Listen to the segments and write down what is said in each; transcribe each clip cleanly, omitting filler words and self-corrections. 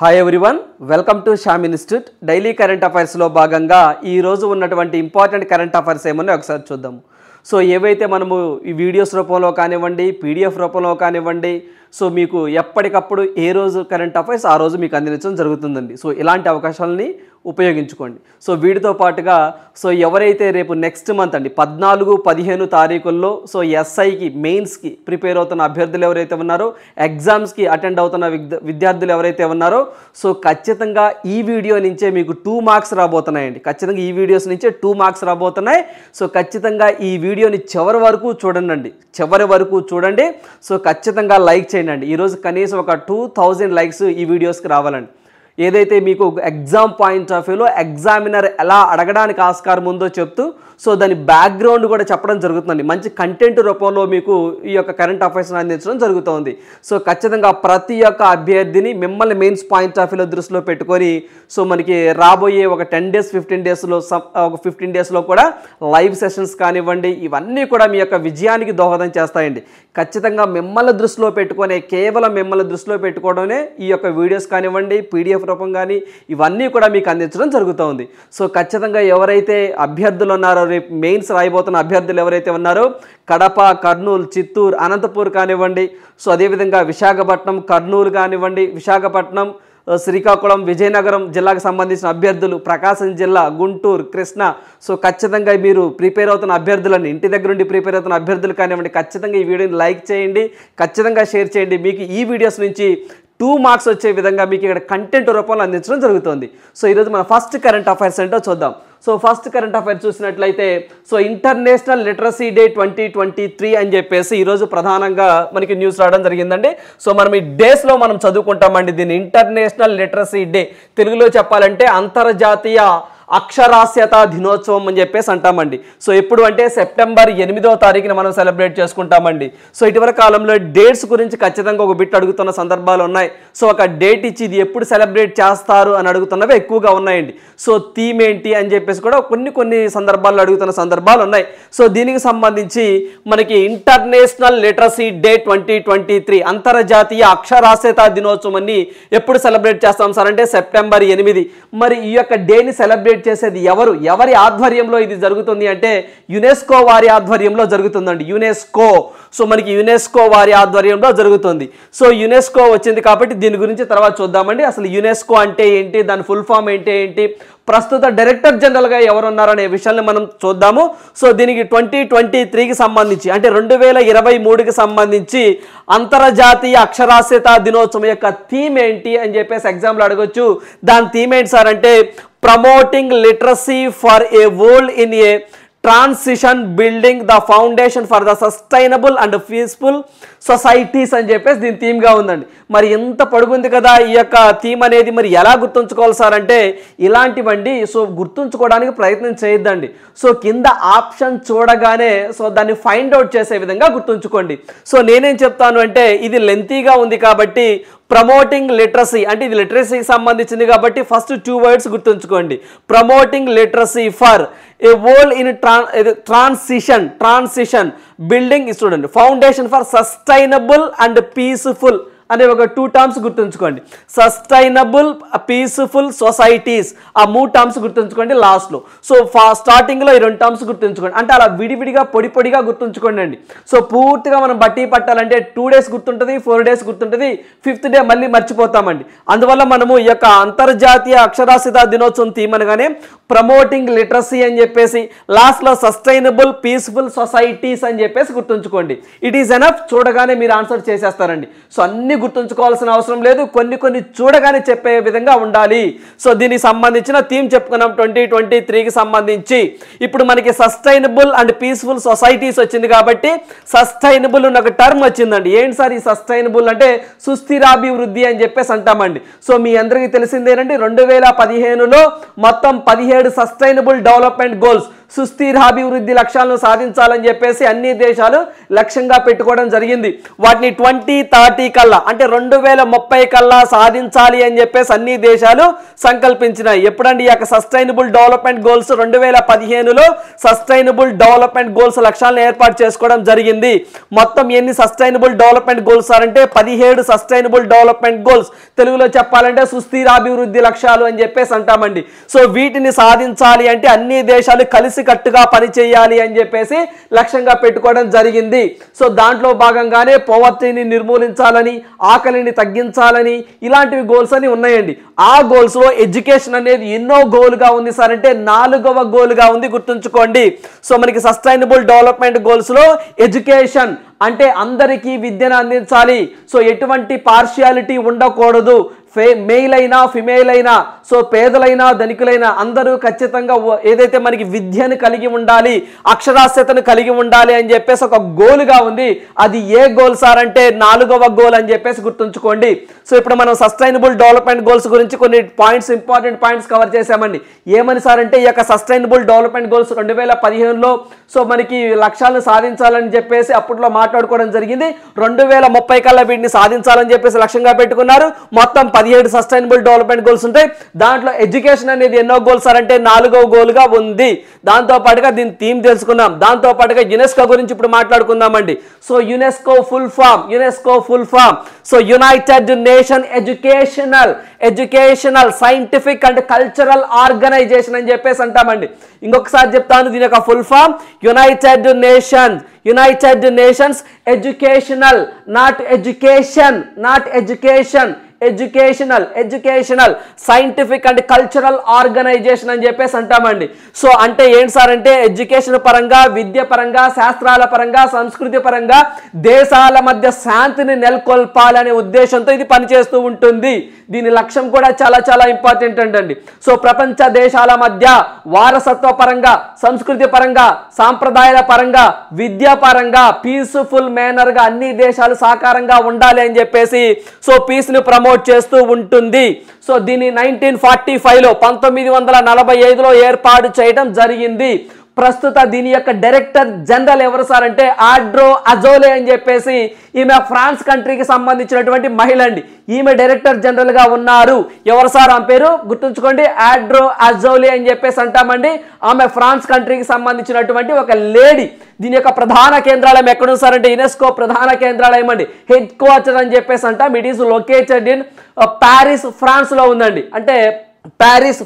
Hi everyone, welcome to Shyam institute. Daily current అఫైర్స్లో భాగంగా ఈరోజు ఉన్నటువంటి ఇంపార్టెంట్ కరెంట్ అఫైర్స్ ఏమన్నా ఒకసారి చూద్దాము. సో ఏవైతే మనము ఈ వీడియోస్ రూపంలో కానివ్వండి, పీడిఎఫ్ రూపంలో కానివ్వండి, సో మీకు ఎప్పటికప్పుడు ఏ రోజు కరెంట్ అఫైర్స్ ఆ రోజు మీకు అందించడం జరుగుతుందండి. సో ఇలాంటి అవకాశాలని ఉపయోగించుకోండి. సో వీటితో పాటుగా సో ఎవరైతే రేపు నెక్స్ట్ మంత్ అండి 14-15 తారీఖుల్లో సో ఎస్ఐకి మెయిన్స్కి ప్రిపేర్ అవుతున్న అభ్యర్థులు ఎవరైతే ఉన్నారో, ఎగ్జామ్స్కి అటెండ్ అవుతున్న విద్యార్థులు ఎవరైతే ఉన్నారో, సో ఖచ్చితంగా ఈ వీడియో నుంచే మీకు 2 మార్క్స్ రాబోతున్నాయండి. ఖచ్చితంగా ఈ వీడియోస్ నుంచే 2 మార్క్స్ రాబోతున్నాయి. సో ఖచ్చితంగా ఈ వీడియోని చివరి వరకు చూడండి. సో ఖచ్చితంగా లైక్ చేయండి. ఈరోజు కనీసం ఒక 2000 లైక్స్ ఈ వీడియోస్కి రావాలండి. ఏదైతే మీకు ఎగ్జామ్ పాయింట్ ఆఫ్ వ్యూలో ఎగ్జామినర్ ఎలా అడగడానికి ఆస్కారం ఉందో చెప్తూ సో దాని బ్యాక్గ్రౌండ్ కూడా చెప్పడం జరుగుతుందండి. మంచి కంటెంట్ రూపంలో మీకు ఈ యొక్క కరెంట్ అఫైర్స్ని అందించడం జరుగుతుంది. సో ఖచ్చితంగా ప్రతి ఒక్క అభ్యర్థిని మిమ్మల్ని మెయిన్స్ పాయింట్ ఆఫ్ వ్యూలో దృష్టిలో పెట్టుకొని సో మనకి రాబోయే ఒక 10 days 15 daysలో ఒక 15 daysలో కూడా లైవ్ సెషన్స్ కానివ్వండి, ఇవన్నీ కూడా మీ యొక్క విజయానికి దోహదం చేస్తాయండి. ఖచ్చితంగా మిమ్మల్ని దృష్టిలో పెట్టుకునే, కేవలం మిమ్మల్ని దృష్టిలో పెట్టుకోవడమే ఈ యొక్క వీడియోస్ కానివ్వండి, పీడిఎఫ్ రూపం కానీ ఇవన్నీ కూడా మీకు అందించడం జరుగుతుంది. సో ఖచ్చితంగా ఎవరైతే అభ్యర్థులు ఉన్నారో, రేపు మెయిన్స్ రాయబోతున్న అభ్యర్థులు ఎవరైతే ఉన్నారో, కడప, కర్నూలు, చిత్తూరు, అనంతపూర్ కానివ్వండి, సో అదేవిధంగా విశాఖపట్నం, కర్నూలు కానివ్వండి, విశాఖపట్నం, శ్రీకాకుళం, విజయనగరం జిల్లాకు సంబంధించిన అభ్యర్థులు, ప్రకాశం జిల్లా, గుంటూరు, కృష్ణ, సో ఖచ్చితంగా మీరు ప్రిపేర్ అవుతున్న అభ్యర్థులని, ఇంటి దగ్గర నుండి ప్రిపేర్ అవుతున్న అభ్యర్థులు కానివ్వండి, ఖచ్చితంగా ఈ వీడియోని లైక్ చేయండి, ఖచ్చితంగా షేర్ చేయండి. మీకు ఈ వీడియోస్ నుంచి 2 మార్క్స్ వచ్చే విధంగా మీకు ఇక్కడ కంటెంట్ రూపంలో అందించడం జరుగుతుంది. సో ఈరోజు మన ఫస్ట్ కరెంట్ అఫైర్స్ ఏంటో చూద్దాం. సో ఫస్ట్ కరెంట్ అఫైర్స్ చూసినట్లయితే సో ఇంటర్నేషనల్ లిటరసీ డే 2023 అని చెప్పేసి ఈరోజు ప్రధానంగా మనకి న్యూస్ రావడం జరిగిందండి. సో మనం ఈ డేస్లో మనం చదువుకుంటామండి దీన్ని. ఇంటర్నేషనల్ లిటరసీ డే, తెలుగులో చెప్పాలంటే అంతర్జాతీయ అక్షరాస్యత దినోత్సవం అని చెప్పేసి అంటామండి. సో ఎప్పుడు అంటే సెప్టెంబర్ 8వ తారీఖున మనం సెలబ్రేట్ చేసుకుంటామండి. సో ఇటీవల కాలంలో డేట్స్ గురించి ఖచ్చితంగా ఒక బిట్ అడుగుతున్న సందర్భాలు ఉన్నాయి. సో ఒక డేట్ ఇచ్చి ఇది ఎప్పుడు సెలబ్రేట్ చేస్తారు అని అడుగుతున్నవి ఎక్కువగా ఉన్నాయండి. సో థీమ్ ఏంటి అని చెప్పేసి కూడా కొన్ని సందర్భాల్లో అడుగుతున్న సందర్భాలు ఉన్నాయి. సో దీనికి సంబంధించి మనకి ఇంటర్నేషనల్ లిటరసీ డే 2023 అంతర్జాతీయ అక్షరాస్యత దినోత్సవాన్ని ఎప్పుడు సెలబ్రేట్ చేస్తాం సార్ అంటే సెప్టెంబర్ 8. మరి ఈ యొక్క డేని సెలబ్రేట్ చేసేది ఎవరి ఆధ్వర్యంలో ఇది జరుగుతుంది అంటే యునెస్కో వారి ఆధ్వర్యంలో జరుగుతుందండి. యునెస్కో, సో మనకి యునెస్కో వారి ఆధ్వర్యంలో జరుగుతుంది. సో యునెస్కో వచ్చింది కాబట్టి దీని గురించి తర్వాత చూద్దామండి. అసలు యునెస్కో అంటే ఏంటి, దాని ఫుల్ ఫామ్ ఏంటి, ప్రస్తుత డైరెక్టర్ జనరల్గా ఎవరున్నారనే విషయాన్ని మనం చూద్దాము. సో దీనికి 2023కి సంబంధించి అంటే 2023కి సంబంధించి అంతర్జాతీయ అక్షరాస్యత దినోత్సవం యొక్క థీమ్ ఏంటి అని చెప్పేసి ఎగ్జామ్లో అడగొచ్చు. దాని థీమ్ ఏంటి సార్ అంటే promoting literacy for a world in a transition building the foundation for the sustainable and peaceful societies అని చెప్పేసి దీని థీమ్గా ఉందండి. మరి ఎంత పొడుగుంది కదా ఈ యొక్క థీమ్ అనేది. మరి ఎలా గుర్తుంచుకోవాలి సార్ అంటే ఇలాంటివండి. సో గుర్తుంచుకోవడానికి ప్రయత్నం చేయొద్దండి. సో కింద ఆప్షన్ చూడగానే సో దాన్ని ఫైండ్ అవుట్ చేసే విధంగా గుర్తుంచుకోండి. సో నేనేం చెప్తాను అంటే ఇది లెంతీగా ఉంది కాబట్టి ప్రమోటింగ్ లిటరసీ అంటే ఇది లిటరసీకి సంబంధించింది కాబట్టి ఫస్ట్ 2 words గుర్తుంచుకోండి. Promoting literacy for a world in transition building చూడండి foundation for sustainable and peaceful అనే ఒక 2 terms గుర్తుంచుకోండి. సస్టైనబుల్, పీస్ఫుల్ సొసైటీస్, ఆ 3 terms గుర్తుంచుకోండి లాస్ట్లో. సో స్టార్టింగ్లో ఈ 2 terms గుర్తుంచుకోండి. అంటే అలా విడివిడిగా పొడిగా గుర్తుంచుకోండి అండి. సో పూర్తిగా మనం బట్టి పట్టాలంటే 2 days గుర్తుంటుంది, 4 days గుర్తుంటుంది, 5th day మళ్ళీ మర్చిపోతామండి. అందువల్ల మనము ఈ యొక్క అంతర్జాతీయ అక్షరాస్యత దినోత్సవం థీమ్ అనగానే ప్రమోటింగ్ లిటరసీ అని చెప్పేసి లాస్ట్లో సస్టైనబుల్ పీస్ఫుల్ సొసైటీస్ అని చెప్పేసి గుర్తుంచుకోండి. It is enough. చూడగానే మీరు ఆన్సర్ చేసేస్తారండి. సో అన్ని గుర్తుంచుకోవాల్సిన అవసరం లేదు, కొన్ని చూడగానే చెప్పే విధంగా ఉండాలి. సో దీనికి సంబంధించిన థీమ్ చెప్పుకున్నాం 2023కి సంబంధించి. ఇప్పుడు మనకి సస్టైనబుల్ అండ్ పీస్ఫుల్ సొసైటీస్ వచ్చింది కాబట్టి సస్టైనబుల్ ఉన్న ఒక టర్మ్ వచ్చిందండి. ఏంటి సార్ ఈ సస్టైనబుల్ అంటే సుస్థిరాభివృద్ధి అని చెప్పేసి అంటామండి. సో మీ అందరికీ తెలిసిందేనండి 2015లో మొత్తం 17 సస్టైనబుల్ డెవలప్మెంట్ గోల్స్ సుస్థిరాభివృద్ధి లక్ష్యాలను సాధించాలని చెప్పేసి అన్ని దేశాలు లక్ష్యంగా పెట్టుకోవడం జరిగింది. వాటిని 2030 కల్లా అంటే 2030 కల్లా సాధించాలి అని చెప్పేసి అన్ని దేశాలు సంకల్పించినాయి. ఎప్పుడండి ఈ యొక్క సస్టైనబుల్ డెవలప్మెంట్ గోల్స్ 2015లో సస్టైనబుల్ డెవలప్మెంట్ గోల్స్ లక్ష్యాలను ఏర్పాటు చేసుకోవడం జరిగింది. మొత్తం ఎన్ని సస్టైనబుల్ డెవలప్మెంట్ గోల్స్ అంటే 17 సస్టైనబుల్ డెవలప్మెంట్ గోల్స్, తెలుగులో చెప్పాలంటే సుస్థిరాభివృద్ధి లక్ష్యాలు అని చెప్పేసి అంటామండి. సో వీటిని సాధించాలి అంటే అన్ని దేశాలు కలిసికట్టుగా పనిచేయాలి అని చెప్పేసి లక్ష్యంగా పెట్టుకోవడం జరిగింది. సో దాంట్లో భాగంగానే పోవర్టీని నిర్మూలించాలని, ఆకలిని తగ్గించాలని ఇలాంటివి గోల్స్ అని ఉన్నాయండి. ఆ గోల్స్ లో ఎడ్యుకేషన్ అనేది ఎన్నో గోల్గా ఉంది సార్ అంటే 4వ గోల్గా ఉంది, గుర్తుంచుకోండి. సో మనకి సస్టైనబుల్ డెవలప్మెంట్ గోల్స్ లో ఎడ్యుకేషన్ అంటే అందరికీ విద్యను అందించాలి. సో ఎటువంటి పార్షియాలిటీ ఉండకూడదు. మెయిల్ అయినా ఫిమేల్ అయినా, సో పేదలైనా ధనికులైనా అందరూ ఖచ్చితంగా ఏదైతే మనకి విద్యను కలిగి ఉండాలి, అక్షరాస్యతను కలిగి ఉండాలి అని చెప్పేసి ఒక గోల్గా ఉంది. అది ఏ గోల్ సార్ అంటే 4వ గోల్ అని చెప్పేసి గుర్తుంచుకోండి. సో ఇప్పుడు మనం సస్టైనబుల్ డెవలప్మెంట్ గోల్స్ గురించి కొన్ని పాయింట్స్, ఇంపార్టెంట్ పాయింట్స్ కవర్ చేసామండి. ఏమని సార్ అంటే ఈ యొక్క సస్టైనబుల్ డెవలప్మెంట్ గోల్స్ 2015లో సో మనకి లక్ష్యాలను సాధించాలని చెప్పేసి అప్పట్లో మాట్లాడుకోవడం జరిగింది. 2030 కల్లా వీటిని సాధించాలని చెప్పేసి లక్ష్యంగా పెట్టుకున్నారు. మొత్తం 17 సస్టైనబుల్ డెవలప్మెంట్ గోల్స్ ఉంటాయి. దాంట్లో ఎడ్యుకేషన్ అనేది ఎన్నో గోల్స్ సార్ అంటే 4వ గోల్గా ఉంది. దాంతో పాటుగా దీని థీమ్ తెలుసుకున్నాం. దాంతో పాటుగా యునెస్కో గురించి ఇప్పుడు మాట్లాడుకుందామండి. So UNESCO full form so United Nation Educational Scientific and Cultural Organization అని చెప్పేసి అంటామండి. ఇంకొకసారి చెప్తాను, దీని యొక్క full form United Nations Educational, not education, Educational Scientific and Cultural Organization అని చెప్పేసి అంటామండి. సో అంటే ఏంటి సార్ అంటే ఎడ్యుకేషన్ పరంగా, విద్య పరంగా, శాస్త్రాల పరంగా, సంస్కృతి పరంగా దేశాల మధ్య శాంతిని నెలకొల్పాలనే ఉద్దేశంతో ఇది పనిచేస్తూ ఉంటుంది. దీని లక్ష్యం కూడా చాలా ఇంపార్టెంట్ అండి. సో ప్రపంచ దేశాల మధ్య వారసత్వ పరంగా, సంస్కృతి పరంగా, సాంప్రదాయాల పరంగా, విద్యా పరంగా పీస్ఫుల్ మేనర్ గా అన్ని దేశాలు సహకారంగా ఉండాలి అని చెప్పేసి సో పీస్ ని ప్రమోట్ చేస్తూ ఉంటుంది. సో దీన్ని 1945లో ఏర్పాటు చేయడం జరిగింది. ప్రస్తుత దీని యొక్క డైరెక్టర్ జనరల్ ఎవరు సార్ అంటే ఆడ్రో అజోలే అని చెప్పేసి, ఈమె ఫ్రాన్స్ కంట్రీకి సంబంధించినటువంటి మహిళ అండి. ఈమె డైరెక్టర్ జనరల్ గా ఉన్నారు. ఎవరు సార్ ఆమె పేరు గుర్తుంచుకోండి, ఆడ్రో అజోలే అని చెప్పేసి అంటామండి. ఆమె ఫ్రాన్స్ కంట్రీకి సంబంధించినటువంటి ఒక లేడీ. దీని యొక్క ప్రధాన కేంద్రాలయం ఎక్కడ ఉంది సార్ అంటే యునెస్కో ప్రధాన కేంద్రాలయం అండి, హెడ్ క్వార్టర్ అని చెప్పేసి అంటాం. It is located in Paris, France లో ఉందండి. అంటే ప్యారిస్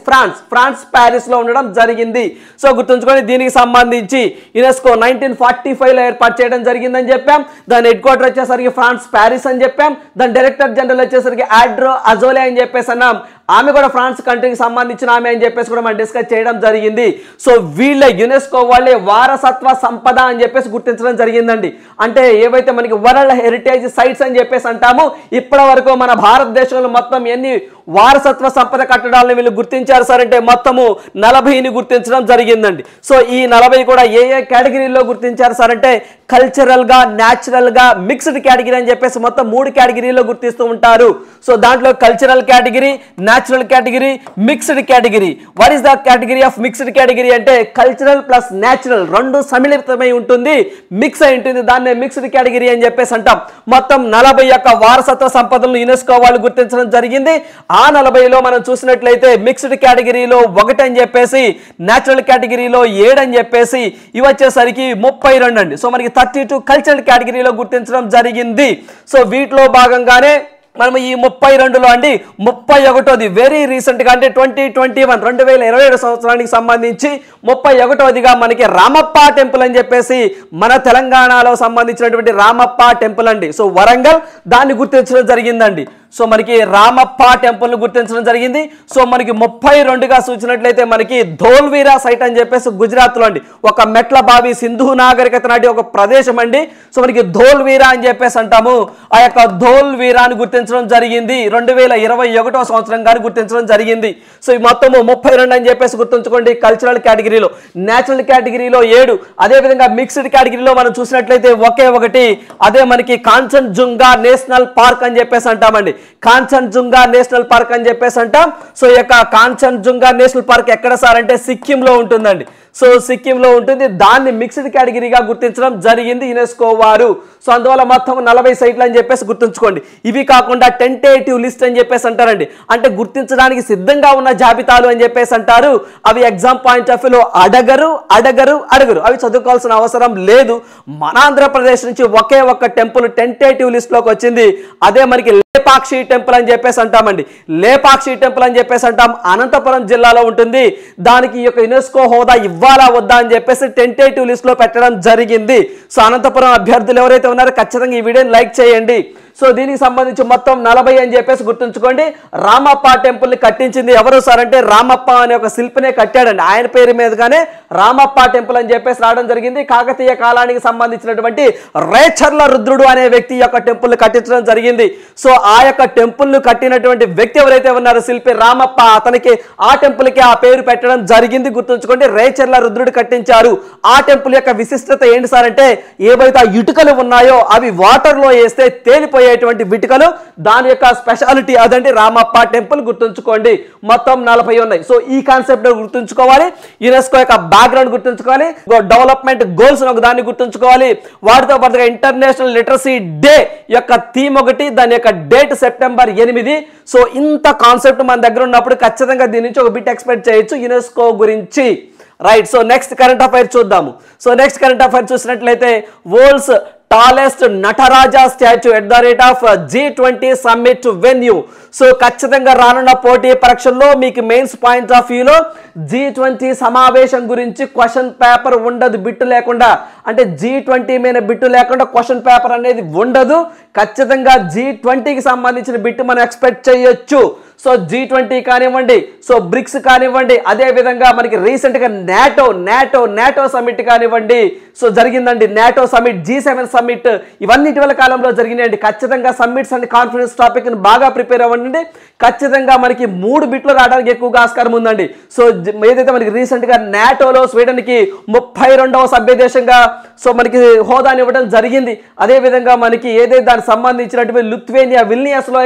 లో ఉండడం జరిగింది. సో గుర్తుంచుకొని దీనికి సంబంధించి యునెస్కో 1945లో ఏర్పాటు చేయడం జరిగిందని చెప్పాం. దాని హెడ్ క్వార్టర్ వచ్చేసరికి ఫ్రాన్స్ ప్యారిస్ అని చెప్పాం. దాని డైరెక్టర్ జనరల్ వచ్చేసరికి ఆడ్రో అజోలే అని చెప్పేసి అన్నాం. ఆమె కూడా ఫ్రాన్స్ కంట్రీకి సంబంధించిన ఆమె అని చెప్పేసి కూడా మనం డిస్కస్ చేయడం జరిగింది. సో వీళ్ళ యునెస్కో వాళ్ళే వారసత్వ సంపద అని చెప్పేసి గుర్తించడం జరిగిందండి. అంటే ఏవైతే మనకి వరల్డ్ హెరిటేజ్ సైట్స్ అని చెప్పేసి అంటామో, ఇప్పటి వరకు మన భారతదేశంలో మొత్తం ఎన్ని వారసత్వ సంపద కట్టడాలను వీళ్ళు గుర్తించారు సార్ అంటే మొత్తము 40ని గుర్తించడం జరిగిందండి. సో ఈ 40 కూడా ఏ కేటగిరీలో గుర్తించారు సార్ అంటే కల్చరల్ గా, న్యాచురల్ గా, మిక్స్డ్ కేటగిరీ అని చెప్పేసి మొత్తం 3 కేటగిరీలో గుర్తిస్తూ ఉంటారు. సో దాంట్లో cultural category, natural category, mixed category. What is the category of mixed category అంటే కల్చరల్ ప్లస్ న్యాచురల్ రెండు సమ్మిళితమై ఉంటుంది, మిక్స్ అయి ఉంటుంది. దాన్నే మిక్స్డ్ కేటగిరీ అని చెప్పేసి అంటాం. మొత్తం 40 యొక్క వారసత్వ సంపదలను యునెస్కో వాళ్ళు గుర్తించడం జరిగింది. ఆ 40లో మనం చూసినట్లయితే మిక్స్డ్ కేటగిరీలో 1 అని చెప్పేసి, న్యాచురల్ కేటగిరీలో 7 అని చెప్పేసి, ఇవి వచ్చేసరికి 32 అండి. సో మనకి 32 కల్చరల్ కేటగిరీలో గుర్తించడం జరిగింది. సో వీటిలో భాగంగానే మనం ఈ 32లో అండి 31ది వెరీ రీసెంట్ గా అంటే 2021 సంవత్సరానికి సంబంధించి 31వదిగా మనకి రామప్ప టెంపుల్ అని చెప్పేసి మన తెలంగాణలో సంబంధించినటువంటి రామప్ప టెంపుల్ అండి. సో వరంగల్ దాన్ని గుర్తించడం జరిగిందండి. సో మనకి రామప్ప టెంపుల్ ను గుర్తించడం జరిగింది. సో మనకి 32గా చూసినట్లయితే మనకి ధోల్వీరా సైట్ అని చెప్పేసి గుజరాత్ లో అండి, ఒక మెట్ల బావి సింధు నాగరికత నాటి ఒక ప్రదేశం అండి. సో మనకి ధోల్వీరా అని చెప్పేసి అంటాము. ఆ యొక్క ధోల్వీరాని గుర్తించడం జరిగింది 2021వ సంవత్సరం గాని గుర్తించడం జరిగింది. సో ఈ మొత్తము 32 అని చెప్పేసి గుర్తుంచుకోండి. కల్చరల్ కేటగిరీలో, నేచురల్ కేటగిరీలో 7, అదే విధంగా మిక్స్డ్ కేటగిరీలో మనం చూసినట్లయితే ఒకే ఒకటి, అదే మనకి కాంచన్జుంగా నేషనల్ పార్క్ అని చెప్పేసి అంటామండి. కాంచన్జుంగా నేషనల్ పార్క్ అని చెప్పేసి అంటాం. సో ఈ యొక్క కాంచన్జుంగా నేషనల్ పార్క్ ఎక్కడ సార్ అంటే సిక్కింలో ఉంటుందండి. సో సిక్కింలో ఉంటుంది. దాన్ని మిక్స్డ్ కేటగిరీగా గుర్తించడం జరిగింది యునెస్కో వారు. సో అందువల్ల మొత్తం 40 సైట్లు అని చెప్పేసి గుర్తుంచుకోండి. ఇవి కాకుండా టెంటేటివ్ లిస్ట్ అని చెప్పేసి అంటారండి, అంటే గుర్తించడానికి సిద్ధంగా ఉన్న జాబితాలు అని చెప్పేసి అంటారు. అవి ఎగ్జామ్ పాయింట్ ఆఫ్ వ్యూలో అడగరు. అవి చదువుకోవాల్సిన అవసరం లేదు. మన ఆంధ్రప్రదేశ్ నుంచి ఒకే ఒక్క టెంపుల్ టెంటేటివ్ లిస్ట్ లోకి వచ్చింది. అదే మనకి లేపాక్షి టెంపుల్ అని చెప్పేసి అంటామండి. లేపాక్షి టెంపుల్ అని చెప్పేసి అంటాం. అనంతపురం జిల్లాలో ఉంటుంది. దానికి ఈ యొక్క యునెస్కో హోదా ఇవ్వాలా వద్దా అని చెప్పేసి టెంటేటివ్ లిస్ట్ లో పెట్టడం జరిగింది. సో అనంతపురం అభ్యర్థులు ఎవరైతే ఉన్నారో ఖచ్చితంగా ఈ వీడియోని లైక్ చేయండి. సో దీనికి సంబంధించి మొత్తం 40 అని చెప్పేసి గుర్తుంచుకోండి. రామప్ప టెంపుల్ ని కట్టించింది ఎవరు సార్ అంటే రామప్ప అనే ఒక శిల్పినే కట్టాడండి. ఆయన పేరు మీదుగానే రామప్ప టెంపుల్ అని చెప్పేసి రావడం జరిగింది. కాకతీయ కాలానికి సంబంధించినటువంటి రేచర్ల రుద్రుడు అనే వ్యక్తి యొక్క టెంపుల్ కట్టించడం జరిగింది. సో ఆ యొక్క టెంపుల్ ను కట్టినటువంటి వ్యక్తి ఎవరైతే ఉన్నారో శిల్పి రామప్ప, అతనికి ఆ టెంపుల్ కి ఆ పేరు పెట్టడం జరిగింది. గుర్తుంచుకోండి, రేచర్ల రుద్రుడు కట్టించారు. ఆ టెంపుల్ యొక్క విశిష్టత ఏంటి సార్ అంటే ఏవైతే ఆ ఇటుకలు ఉన్నాయో అవి వాటర్ లో వేస్తే తేలిపోయేటువంటి ఇటుకలు, దాని యొక్క స్పెషాలిటీ అదండి రామప్ప టెంపుల్. గుర్తుంచుకోండి, మొత్తం 40 ఉన్నాయి. సో ఈ కాన్సెప్ట్ గుర్తుంచుకోవాలి. యునెస్కో యొక్క బ్యాక్గ్రౌండ్ గుర్తుంచుకోవాలి. డెవలప్మెంట్ గోల్స్ ఒక దాన్ని గుర్తుంచుకోవాలి. వాటితో పాటుగా ఇంటర్నేషనల్ లిటరసీ డే యొక్క థీమ్ ఒకటి, దాని యొక్క డేట్ సెప్టెంబర్ 8. సో ఇంత కాన్సెప్ట్ మన దగ్గర ఉన్నప్పుడు ఖచ్చితంగా దీని నుంచి ఒక బిట్ ఎక్స్పెక్ట్ చేయొచ్చు యునెస్కో గురించి. Right. So next current affair చూద్దాము. సో నెక్స్ట్ కరెంట్ అఫైర్ చూసినట్లయితే world's tallest Nataraja statue at the rate of G20 summit venue. So ఖచ్చితంగా రానున్న పోటీ పరీక్షల్లో మీకు మెయిన్స్ పాయింట్ ఆఫ్ వ్యూలో G20 సమావేశం గురించి క్వశ్చన్ పేపర్ ఉండదు బిట్టు లేకుండా. అంటే G20 మీద బిట్టు లేకుండా క్వశ్చన్ పేపర్ అనేది ఉండదు. ఖచ్చితంగా G20కి సంబంధించిన బిట్టు మనం ఎక్స్పెక్ట్ చేయొచ్చు. సో G20 కానివ్వండి, సో బ్రిక్స్ కానివ్వండి, అదే విధంగా మనకి రీసెంట్ గా నాటో సమిట్ కానివ్వండి, సో జరిగిందండి నాటో సమిట్, G7 సమిట్, ఇవన్నీ ఇటీవల కాలంలో జరిగినాయండి. ఖచ్చితంగా సమ్మిట్స్ అండ్ కాన్ఫరెన్స్ టాపిక్ ని బాగా ప్రిపేర్ అవ్వండి. ఖచ్చితంగా మనకి 3 బిట్లు రావడానికి ఎక్కువగా ఆస్కారం ఉందండి. సో ఏదైతే మనకి రీసెంట్ గా నాటోలో స్వీడన్ కి 32వ సభ్య దేశంగా సో మనకి హోదాని ఇవ్వడం జరిగింది. అదే విధంగా మనకి ఏదైతే దానికి సంబంధించినటువంటి లిథువేనియా విల్నియస్ లో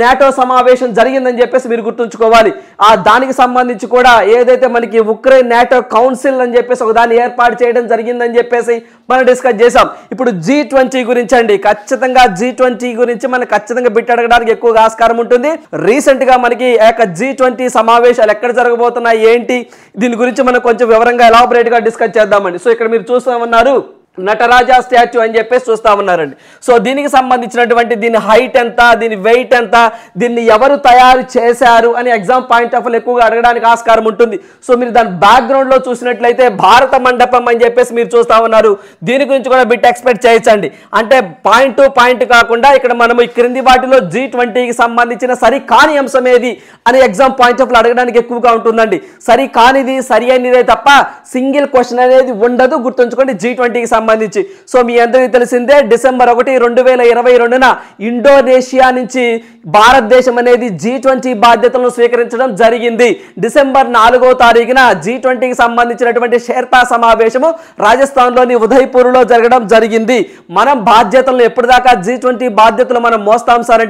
నాటో సమావేశం జరిగిందని చెప్పేసి మీరు గుర్తుంచుకోవాలి. ఆ దానికి సంబంధించి కూడా ఏదైతే మనకి ఉక్రెయిన్ నాటో కౌన్సిల్ అని చెప్పేసి ఒక దాన్ని ఏర్పాటు చేయడం జరిగిందని చెప్పేసి మనం డిస్కస్ చేసాం. ఇప్పుడు G20 గురించి అండి. ఖచ్చితంగా G20 గురించి మనకు ఖచ్చితంగా బిట్ అడగడానికి ఎక్కువగా ఆస్కారం ఉంటుంది. రీసెంట్ గా మనకి G20 సమావేశాలు ఎక్కడ జరగబోతున్నాయి ఏంటి, దీని గురించి మనం కొంచెం వివరంగా ఎలాబరేట్ గా డిస్కస్ చేద్దామండి. సో ఇక్కడ మీరు చూస్తామన్నారు నటరాజా స్టాచ్యూ అని చెప్పేసి చూస్తా ఉన్నారండి. సో దీనికి సంబంధించినటువంటి దీని హైట్ ఎంత, దీని వెయిట్ ఎంత, దీన్ని ఎవరు తయారు చేశారు అని ఎగ్జామ్ పాయింట్ ఆఫ్ ఎక్కువగా అడగడానికి ఆస్కారం ఉంటుంది. సో మీరు దాని బ్యాక్గ్రౌండ్ లో చూసినట్లయితే భారత మండపం అని చెప్పేసి మీరు చూస్తా ఉన్నారు. దీని గురించి కూడా బిట్ ఎక్స్పెక్ట్ చేయొచ్చండి. అంటే పాయింట్ టు పాయింట్ కాకుండా ఇక్కడ మనము ఈ క్రింది వాటిలో G20కి సంబంధించిన సరికాని అంశం ఏది అని ఎగ్జామ్ పాయింట్ ఆఫ్ అడగడానికి ఎక్కువగా ఉంటుందండి. సరికానిది సరి అయినదే తప్ప సింగిల్ క్వశ్చన్ అనేది ఉండదు. గుర్తుంచుకోండి G20కి సంబంధించి. సో మీ అందరికీ తెలిసిందే డిసెంబర్ 1, 2022న ఇండోనేషియా నుంచి భారతదేశం అనేది G20 బాధ్యతలను స్వీకరించడం జరిగింది. డిసెంబర్ 4వ తారీఖున G20కి సంబంధించినటువంటి షెర్పా సమావేశము రాజస్థాన్లోని ఉదయ్పూర్లో జరగడం జరిగింది. మనం బాధ్యతలను ఎప్పటిదాకా G20 బాధ్యతలు మనం మోస్తాం సార్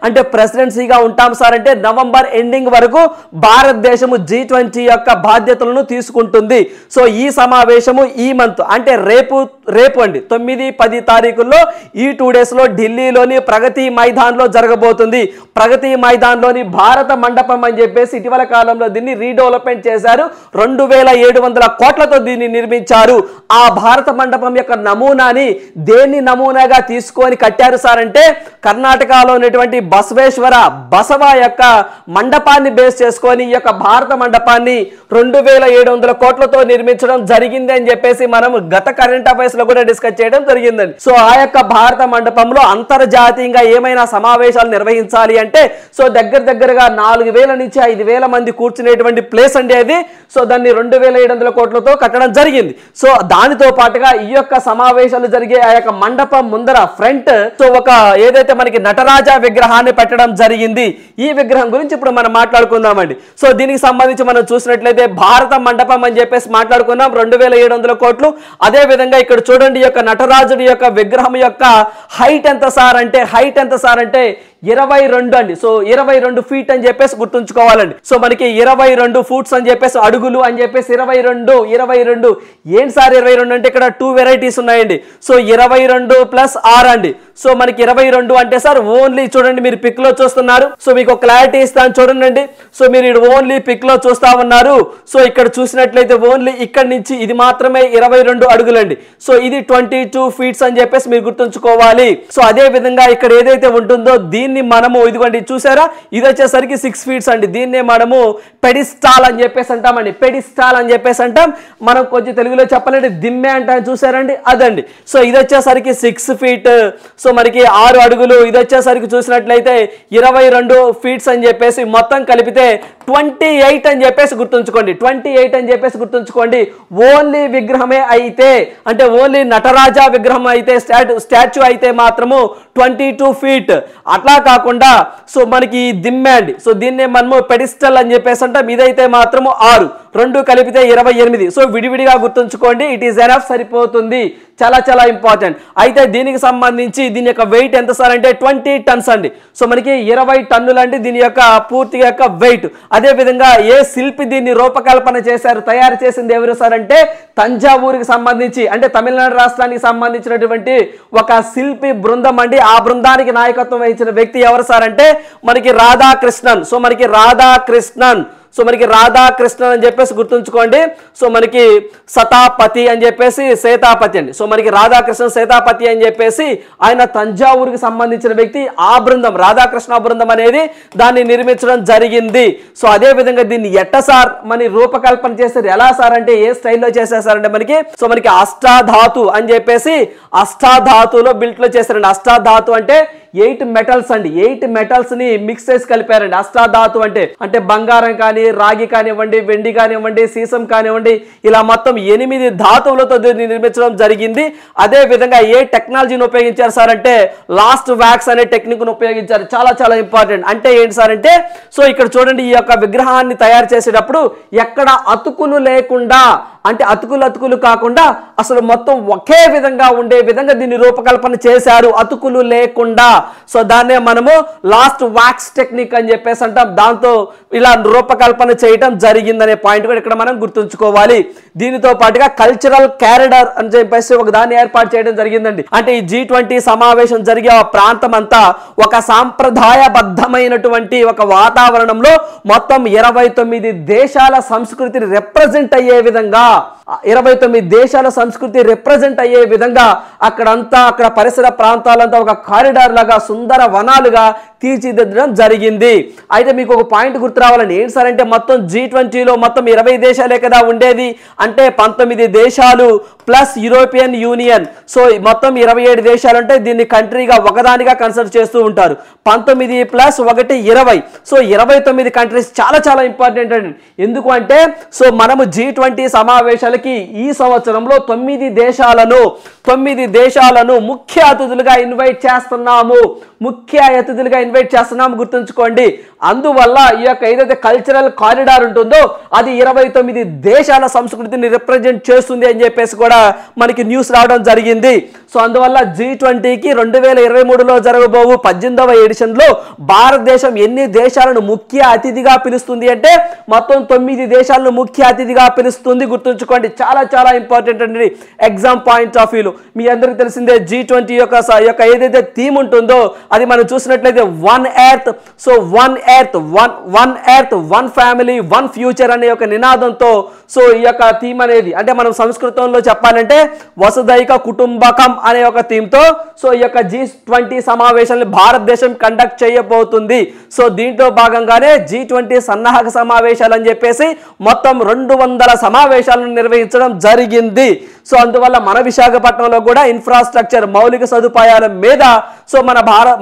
అంటే ప్రెసిడెన్సీగా ఉంటాం సార్ అంటే నవంబర్ ఎండింగ్ వరకు భారతదేశము G20 యొక్క బాధ్యతలను తీసుకుంటుంది. సో ఈ సమావేశము ఈ మంత్ అంటే రేపు అండి 9, 10 తారీఖుల్లో ఈ 2 days లో ఢిల్లీలోని ప్రగతి మైదాన్లో జరగబోతుంది. ప్రగతి మైదాన్లోని భారత మండపం అని చెప్పేసి ఇటీవల కాలంలో దీన్ని రీడెవలప్మెంట్ చేశారు. 2700 కోట్లతో దీన్ని నిర్మించారు. ఆ భారత మండపం యొక్క నమూనాని దేన్ని నమూనాగా తీసుకొని కట్టారు సార్ అంటే కర్ణాటకలో ఉన్నటువంటి బసవ యొక్క మండపాన్ని బేస్ చేసుకొని ఈ యొక్క భారత మండపాన్ని 2700 కోట్లతో నిర్మించడం జరిగింది అని చెప్పేసి మనం గత కరెంట్ అఫైర్స్ లో కూడా డిస్కస్ చేయడం జరిగిందండి. సో ఆ యొక్క భారత మండపంలో అంతర్జాతీయంగా ఏమైనా సమావేశాలు నిర్వహించాలి అంటే సో దగ్గరగా 4000 నుంచి 5000 మంది కూర్చునేటువంటి ప్లేస్ అండి అది. సో దాన్ని 2700 కోట్లతో కట్టడం జరిగింది. సో దానితో పాటుగా ఈ యొక్క సమావేశాలు జరిగే ఆ యొక్క మండపం ముందర ఫ్రంట్ సో ఒక ఏదైతే మనకి నటరాజా విగ్రహాన్ని పెట్టడం జరిగింది. ఈ విగ్రహం గురించి ఇప్పుడు మనం మాట్లాడుకుందామండి. సో దీనికి సంబంధించి మనం చూసినట్లయితే భారత మండపం అని చెప్పేసి మాట్లాడుకున్నాం 2700 కోట్లు. అదే విధంగా ఇక్కడ చూడండి ఈ యొక్క నటరాజుడి యొక్క విగ్రహం యొక్క హైట్ ఎంత సార్ అంటే 22 అండి. సో 22 ఫీట్ అని చెప్పేసి గుర్తుంచుకోవాలండి. సో మనకి 22 ఫూట్స్ అని చెప్పేసి అడుగులు అని చెప్పేసి 22 ఏంటి సార్ 22 అంటే ఇక్కడ 2 వెరైటీస్ ఉన్నాయండి. సో 22 ప్లస్ 6 అండి. సో మనకి 22 అంటే సార్ ఓన్లీ చూడండి, మీరు పిక్ లో చూస్తున్నారు. సో మీకు క్లారిటీ ఇస్తాను చూడండి. సో మీరు ఓన్లీ పిక్ లో చూస్తా ఉన్నారు. సో ఇక్కడ చూసినట్లయితే ఓన్లీ ఇక్కడ నుంచి ఇది మాత్రమే 22 అడుగులండి. సో ఇది 22 ఫీట్స్ అని చెప్పేసి మీరు గుర్తుంచుకోవాలి. సో అదే విధంగా ఇక్కడ ఏదైతే ఉంటుందో దీన్ని మనము ఇదిగోండి చూసారా, ఇది వచ్చేసరికి 6 ఫీట్స్ అండి. దీన్నే మనము పెడిస్టాల్ అని చెప్పేసి అంటామండి. పెడిస్టాల్ అని చెప్పేసి అంటాం. మనం కొంచెం తెలుగులో చెప్పాలంటే దిమ్మె అంటాం చూసారండి, అదండి. సో ఇది వచ్చేసరికి 6 ఫీట్. సో మనకి 6 అడుగులు. ఇది వచ్చేసరికి చూసినట్లయితే 22 ఫీట్స్ అని చెప్పేసి మొత్తం కలిపితే 28 అని చెప్పేసి గుర్తుంచుకోండి. 28 అని చెప్పేసి గుర్తుంచుకోండి. ఓన్లీ విగ్రహమే అయితే, అంటే ఓన్లీ నటరాజా విగ్రహం అయితే, స్టాచ్యూ అయితే మాత్రము 22 ఫీట్. అట్లా కాకుండా సో మనకి దిమ్మె అండి. సో దీన్నే మనము పెడిస్టల్ అని చెప్పేసి అంటాం. ఇదైతే మాత్రము 6, 2 కలిపితే 28. సో విడివిడిగా గుర్తుంచుకోండి. ఇట్ ఈస్ ఎనఫ్, సరిపోతుంది. చాలా చాలా ఇంపార్టెంట్. అయితే దీనికి సంబంధించి దీని యొక్క వెయిట్ ఎంత సార్ అంటే 20 టన్స్ అండి. సో మనకి 20 టన్నులు అండి దీని యొక్క పూర్తిగా యొక్క వెయిట్. అదే విధంగా ఏ శిల్పి దీన్ని రూపకల్పన చేశారు, తయారు చేసింది ఎవరు సార్ అంటే తంజావూరుకి సంబంధించి, అంటే తమిళనాడు రాష్ట్రానికి సంబంధించినటువంటి ఒక శిల్పి బృందం అండి. ఆ బృందానికి నాయకత్వం వహించిన వ్యక్తి ఎవరు సార్ అంటే మనకి రాధాకృష్ణన్. సో మనకి రాధాకృష్ణన్ అని చెప్పేసి గుర్తుంచుకోండి. సో మనకి సతాపతి అని చెప్పేసి సేతాపతి అండి. సో మనకి రాధాకృష్ణ సేతాపతి అని చెప్పేసి ఆయన తంజావూరుకి సంబంధించిన వ్యక్తి. ఆ బృందం రాధాకృష్ణ బృందం అనేది దాన్ని నిర్మించడం జరిగింది. సో అదే విధంగా దీన్ని ఎట్ట సార్ మన రూపకల్పన చేశారు, ఎలా సార్ అంటే ఏ స్టైల్లో చేసేసారంటే మనకి అష్టాధాతు అని చెప్పేసి అష్టాధాతులో బిల్ట్ లో చేశారండి. అష్టాధాతు అంటే 8 మెటల్స్ అండి. 8 మెటల్స్ ని మిక్స్ చేసి కలిపారండి. అష్టాధాతు అంటే బంగారం కానీ, రాగి కానివ్వండి, వెండి కానివ్వండి, సీసం కానివ్వండి, ఇలా మొత్తం 8 ధాతువులతో దీన్ని నిర్మించడం జరిగింది. అదే విధంగా ఏ టెక్నాలజీని ఉపయోగించారు సార్ అంటే లాస్ట్ వ్యాక్స్ అనే టెక్నిక్ ను ఉపయోగించారు. చాలా చాలా ఇంపార్టెంట్. అంటే ఏంటి సార్ అంటే సో ఇక్కడ చూడండి, ఈ యొక్క విగ్రహాన్ని తయారు చేసేటప్పుడు ఎక్కడ అతుకులు లేకుండా, అంటే అతుకులు కాకుండా అసలు మొత్తం ఒకే విధంగా ఉండే విధంగా దీన్ని రూపకల్పన చేశారు, అతుకులు లేకుండా. సో దాన్నే మనము లాస్ట్ వ్యాక్స్ టెక్నిక్ అని చెప్పేసి అంటాం. దాంతో ఇలా రూపకల్పన చేయటం జరిగిందనే పాయింట్ కూడా ఇక్కడ మనం గుర్తుంచుకోవాలి. దీనితో పాటుగా కల్చరల్ క్యారిడార్ అని చెప్పేసి ఒక దాన్ని ఏర్పాటు చేయడం జరిగిందండి. అంటే ఈ G20 సమావేశం జరిగే ఆ ప్రాంతం అంతా ఒక సాంప్రదాయబద్ధమైనటువంటి ఒక వాతావరణంలో మొత్తం 29 దేశాల సంస్కృతిని రిప్రజెంట్ అయ్యే విధంగా, 29 దేశాల సంస్కృతి రిప్రజెంట్ అయ్యే విధంగా అక్కడ పరిసర ప్రాంతాలంతా ఒక కారిడార్ లాగా, సుందర వనాలుగా తీర్చిదిద్దడం జరిగింది. అయితే మీకు ఒక పాయింట్ గుర్తు రావాలని, ఏంటి సార్ అంటే మొత్తం G20లో మొత్తం 20 దేశాలే కదా ఉండేది. అంటే 19 దేశాలు ప్లస్ యూరోపియన్ యూనియన్. సో మొత్తం 27 దేశాలు అంటే దీన్ని కంట్రీగా ఒకదానిగా కన్సిడర్ చేస్తూ ఉంటారు. 19 ప్లస్ 1 20. సో 29 కంట్రీస్ చాలా చాలా ఇంపార్టెంట్ అండి. ఎందుకు అంటే సో మనము G20 సమావేశాలకి ఈ సంవత్సరంలో 9 దేశాలను ముఖ్య అతిథులుగా ఇన్వైట్ చేస్తున్నాము. గుర్తుంచుకోండి. అందువల్ల ఈ యొక్క ఏదైతే కల్చరల్ కారిడార్ ఉంటుందో అది 29 దేశాల సంస్కృతిని రిప్రజెంట్ చేస్తుంది అని చెప్పేసి కూడా మనకి న్యూస్ రావడం జరిగింది. సో అందువల్ల G20కి 2023లో జరగబోవు 18వ ఎడిషన్లో భారతదేశం ఎన్ని దేశాలను ముఖ్య అతిథిగా పిలుస్తుంది అంటే మొత్తం 9 దేశాలను ముఖ్య అతిథిగా పిలుస్తుంది. గుర్తుంచుకోండి, చాలా చాలా ఇంపార్టెంట్ అండి ఎగ్జామ్ పాయింట్ ఆఫ్ వ్యూలో. మీ అందరికీ తెలిసిందే G20 యొక్క ఏదైతే థీమ్ ఉంటుందో అది మనం చూసినట్లయితే one earth. So one earth, one family, one future అనే ఒక నినాదంతో సో ఈ యొక్క థీమ్ అనేది, అంటే మనం సంస్కృతంలో చెప్పాలంటే వసుదైక కుటుంబకం అనే ఒక థీమ్తో సో ఈ యొక్క G20 సమావేశాన్ని భారతదేశం కండక్ట్ చేయబోతుంది. సో దీంట్లో భాగంగానే G20 సన్నాహక సమావేశాలు అని చెప్పేసి మొత్తం 200 సమావేశాలను నిర్వహించడం జరిగింది. సో అందువల్ల మన విశాఖపట్నంలో కూడా ఇన్ఫ్రాస్ట్రక్చర్, మౌలిక సదుపాయాల మీద సో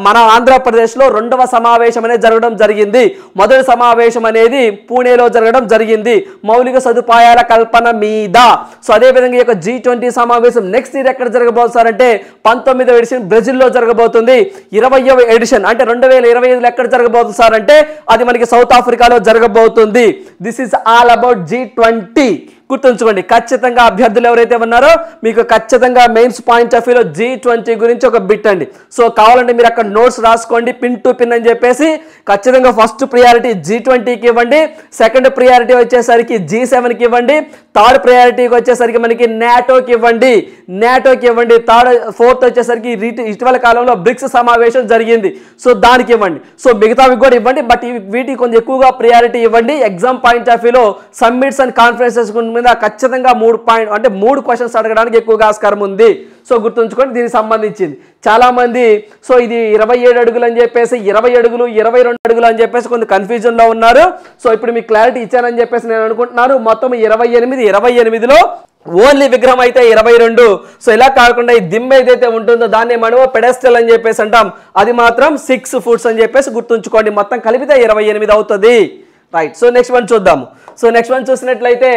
మన ఆంధ్రప్రదేశ్లో 2వ సమావేశం అనేది జరగడం జరిగింది. మొదటి సమావేశం అనేది పూణేలో జరగడం జరిగింది మౌలిక సదుపాయాల కల్పన మీద. సో అదేవిధంగా ఈ యొక్క G20 సమావేశం నెక్స్ట్ ఇయర్ ఎక్కడ జరగబోతున్నారంటే 19వ ఎడిషన్ బ్రెజిల్లో జరగబోతుంది. 20వ ఎడిషన్ అంటే 2025లో ఎక్కడ జరగబోతుంది సార్ అంటే అది మనకి సౌత్ ఆఫ్రికాలో జరగబోతుంది. This is all about G20. గుర్తుంచుకోండి. ఖచ్చితంగా అభ్యర్థులు ఎవరైతే ఉన్నారో మీకు ఖచ్చితంగా మెయిన్స్ పాయింట్ ఆఫ్ వ్యూలో G20 గురించి ఒక బిట్ అండి. సో కావాలంటే మీరు అక్కడ నోట్స్ రాసుకోండి పిన్ టు పిన్ అని చెప్పేసి. ఖచ్చితంగా ఫస్ట్ ప్రియారిటీ G20కి ఇవ్వండి, సెకండ్ ప్రియారిటీ వచ్చేసరికి G7కి ఇవ్వండి, థర్డ్ ప్రయారిటీకి వచ్చేసరికి మనకి నాటోకి ఇవ్వండి, ఫోర్త్ వచ్చేసరికి ఇటీవల కాలంలో బ్రిక్స్ సమావేశం జరిగింది, సో దానికి ఇవ్వండి. సో మిగతావి కూడా ఇవ్వండి, బట్ వీటికి కొంచెం ఎక్కువగా ప్రియారిటీ ఇవ్వండి. ఎగ్జామ్ పాయింట్ ఆఫ్ వ్యూలో సమ్మిట్స్ అండ్ కాన్ఫరెన్సెస్ మీద ఖచ్చితంగా 3 క్వశ్చన్స్ అడగడానికి ఎక్కువగా ఆస్కారం ఉంది. సో గుర్తుంచుకోండి దీనికి సంబంధించింది. చాలా మంది సో ఇది 27 అడుగులు అని చెప్పేసి 20 అడుగులు 22 అడుగులు అని చెప్పేసి కొంత కన్ఫ్యూజన్లో ఉన్నారు. సో ఇప్పుడు మీకు క్లారిటీ ఇచ్చానని చెప్పేసి నేను అనుకుంటున్నాను. మొత్తం 28లో ఓన్లీ విగ్రహం అయితే 22. సో ఇలా కాకుండా ఈ దిమ్మ ఏదైతే ఉంటుందో దాన్ని మనము పెడెస్టల్ అని చెప్పేసి అంటాం, అది మాత్రం 6 ఫుట్స్ అని చెప్పేసి గుర్తుంచుకోండి. మొత్తం కలిపితే 28 అవుతుంది. రైట్. సో నెక్స్ట్ వన్ చూద్దాము. సో నెక్స్ట్ వన్ చూసినట్లయితే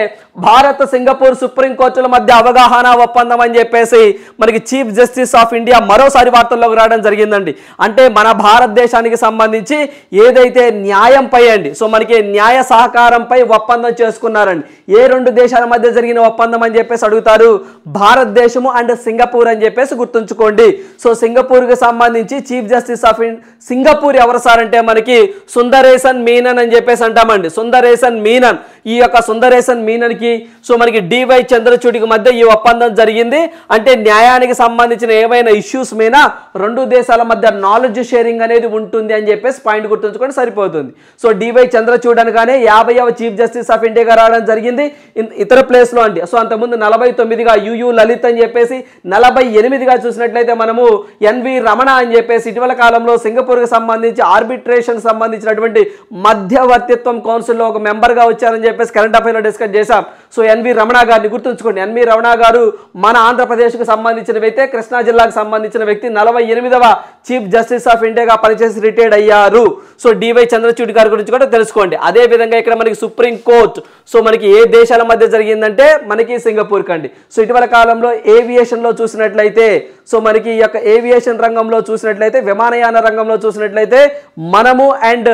భారత్ సింగపూర్ సుప్రీంకోర్టుల మధ్య అవగాహన ఒప్పందం అని చెప్పేసి మనకి చీఫ్ జస్టిస్ ఆఫ్ ఇండియా మరోసారి వార్తల్లోకి రావడం జరిగిందండి. అంటే మన భారతదేశానికి సంబంధించి ఏదైతే న్యాయంపై అండి, సో మనకి న్యాయ సహకారంపై ఒప్పందం చేసుకున్నారండి. ఏ 2 దేశాల మధ్య జరిగిన ఒప్పందం అని చెప్పేసి అడుగుతారు, భారతదేశము అండ్ సింగపూర్ అని చెప్పేసి గుర్తుంచుకోండి. సో సింగపూర్కి సంబంధించి చీఫ్ జస్టిస్ ఆఫ్ సింగపూర్ ఎవరు సార్ అంటే మనకి సుందరేసన్ మీనన్ అని చెప్పేసి అంటామండి. సుందరేసన్ మీనన్, ఈ యొక్క సుందరేసన్ మీనన్కి సో మనకి డివై చంద్రచూడికి మధ్య ఈ ఒప్పందం జరిగింది. అంటే న్యాయానికి సంబంధించిన ఏమైనా ఇష్యూస్ మీద 2 దేశాల మధ్య నాలెడ్జ్ షేరింగ్ అనేది ఉంటుంది అని చెప్పేసి పాయింట్ గుర్తుంచుకొని సరిపోతుంది. సో డివై చంద్రచూడ్ అనగానే 50వ చీఫ్ జస్టిస్ ఆఫ్ ఇండియాగా రావడం జరిగింది ఇతర ప్లేస్లో అండి. సో అంతకుముందు 49గా యుయు లలిత్ అని చెప్పేసి, 48గా చూసినట్లయితే మనము ఎన్వి రమణ అని చెప్పేసి ఇటీవల కాలంలో సింగపూర్కి సంబంధించి ఆర్బిట్రేషన్ సంబంధించినటువంటి మధ్యవర్తిత్వం కౌన్సిల్లో ఒక మెంబర్గా వచ్చారని చెప్పేసి కరెంట్ అఫైర్లో డిస్కస్ చేశాం. సో ఎన్వి రమణ గారిని గుర్తుంచుకోండి. ఎన్వి రమణ గారు మన ఆంధ్రప్రదేశ్కు సంబంధించిన వ్యక్తి, కృష్ణా జిల్లాకు సంబంధించిన వ్యక్తి, 48వ చీఫ్ జస్టిస్ ఆఫ్ ఇండియాగా పనిచేసి రిటైర్డ్ అయ్యారు. సో డివై చంద్రచూడ్ గారి గురించి కూడా తెలుసుకోండి. అదే విధంగా ఇక్కడ మనకి సుప్రీం కోర్ట్ సో మనకి ఏ దేశాల మధ్య జరిగిందంటే మనకి సింగపూర్ కండి. సో ఇటీవల కాలంలో ఏవియేషన్లో చూసినట్లయితే సో మనకి ఈ యొక్క ఏవియేషన్ రంగంలో చూసినట్లయితే, విమానయాన రంగంలో చూసినట్లయితే మనము అండ్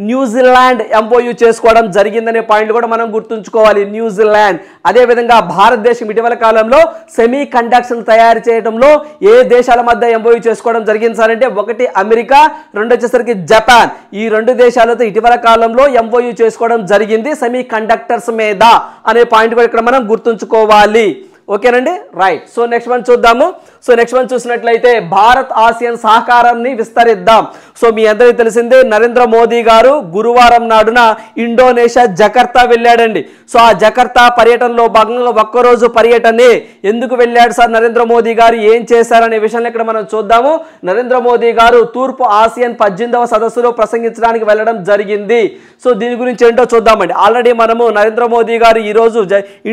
న్యూజిలాండ్ ఎంఓయూ చేసుకోవడం జరిగిందనే పాయింట్ కూడా మనం గుర్తుంచుకోవాలి. న్యూజిలాండ్, అదేవిధంగా భారతదేశం ఇటీవల కాలంలో సెమీ కండక్టర్స్ తయారు చేయడంలో ఏ దేశాల మధ్య ఎంఓయూ చేసుకోవడం జరిగింది సార్ అంటే, 1 అమెరికా, 2 వచ్చేసరికి జపాన్. ఈ 2 దేశాలతో ఇటీవల కాలంలో ఎంఓయూ చేసుకోవడం జరిగింది సెమీ కండక్టర్స్ మీద అనే పాయింట్ కూడా ఇక్కడ మనం గుర్తుంచుకోవాలి. ఓకేనండి, రైట్. సో నెక్స్ట్ వన్ చూద్దాము. సో నెక్స్ట్ వన్ చూసినట్లయితే భారత్ ఆసియన్ సహకారాన్ని విస్తరిద్దాం. సో మీ అందరికీ తెలిసిందే నరేంద్ర మోదీ గారు గురువారం నాడున ఇండోనేషియా జకర్తా వెళ్ళాడండి. సో ఆ జకర్తా పర్యటనలో భాగంగా ఒక్కరోజు పర్యటనే ఎందుకు వెళ్ళాడు సార్ నరేంద్ర మోదీ గారు, ఏం చేశారనే విషయాన్ని ఇక్కడ మనం చూద్దాము. నరేంద్ర మోదీ గారు తూర్పు ఆసియన్ 18వ సదస్సులో ప్రసంగించడానికి వెళ్ళడం జరిగింది. సో దీని గురించి ఏంటో చూద్దామండి. ఆల్రెడీ మనము నరేంద్ర మోదీ గారు ఈరోజు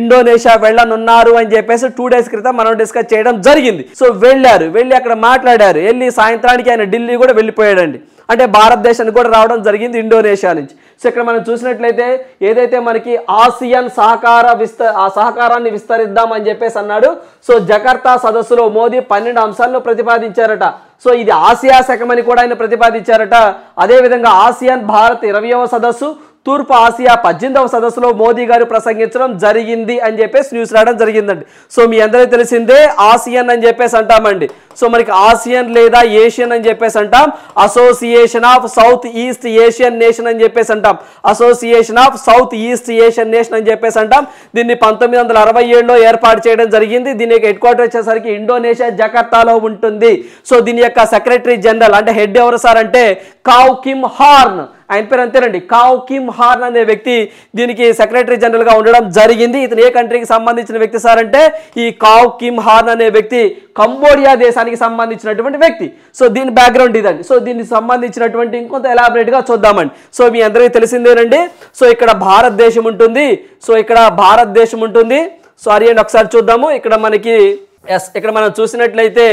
ఇండోనేషియా వెళ్ళనున్నారు అని చెప్పేసి 2 డేస్ క్రితం మనం డిస్కస్ చేయడం జరిగింది. సో వెళ్ళి అక్కడ మాట్లాడారు. వెళ్ళి సాయంత్రానికి ఆయన ఢిల్లీ కూడా వెళ్ళిపోయాడండి. అంటే భారతదేశానికి కూడా రావడం జరిగింది ఇండోనేషియా నుంచి. సో ఇక్కడ మనం చూసినట్లయితే ఏదైతే మనకి ఆసియన్ సహకారాన్ని విస్తరిద్దాం అని చెప్పేసి అన్నాడు. సో జకర్తా సదస్సులో మోదీ 12 అంశాలను ప్రతిపాదించారట. సో ఇది ఆసియా శకమని కూడా ఆయన ప్రతిపాదించారట. అదేవిధంగా ఆసియాన్ భారత్ 20వ సదస్సు, తూర్పు ఆసియా 18వ సదస్సులో మోదీ గారు ప్రసంగించడం జరిగింది అని చెప్పేసి న్యూస్ రావడం జరిగిందండి. సో మీ అందరికీ తెలిసిందే ఆసియన్ అని చెప్పేసి అంటామండి. సో మనకి ఆసియన్ లేదా ఏషియన్ అని చెప్పేసి అంటాం. Association of south east Asian nation అని చెప్పేసి అంటాం. Association of south east Asian nation అని చెప్పేసి అంటాం. దీన్ని 1967లో ఏర్పాటు చేయడం జరిగింది. దీని యొక్క హెడ్ క్వార్టర్ వచ్చేసరికి ఇండోనేషియా జకర్తాలో ఉంటుంది. సో దీని యొక్క సెక్రటరీ జనరల్ అంటే హెడ్ ఎవరు సార్ అంటే కావ్ కిమ్ హార్న్, ఆయన పేరు అంతేనండి, కావ్ కిమ్ హార్న్ అనే వ్యక్తి దీనికి సెక్రటరీ జనరల్ గా ఉండడం జరిగింది. ఇతను ఏ కంట్రీకి సంబంధించిన వ్యక్తి సార్ అంటే ఈ కావ్ కిమ్ హార్న్ అనే వ్యక్తి కంబోడియా దేశానికి సంబంధించినటువంటి వ్యక్తి. సో దీని బ్యాక్గ్రౌండ్ ఇదండి. సో దీనికి సంబంధించినటువంటి ఇంకొంత ఎలాబరేట్ గా చూద్దామండి. సో మీ అందరికీ తెలిసిందేనండి. సో ఇక్కడ భారతదేశం ఉంటుంది. సో ఇక్కడ భారతదేశం ఉంటుంది. సారీ అండి, ఒకసారి చూద్దాము. ఇక్కడ మనకి ఇక్కడ మనం చూసినట్లయితే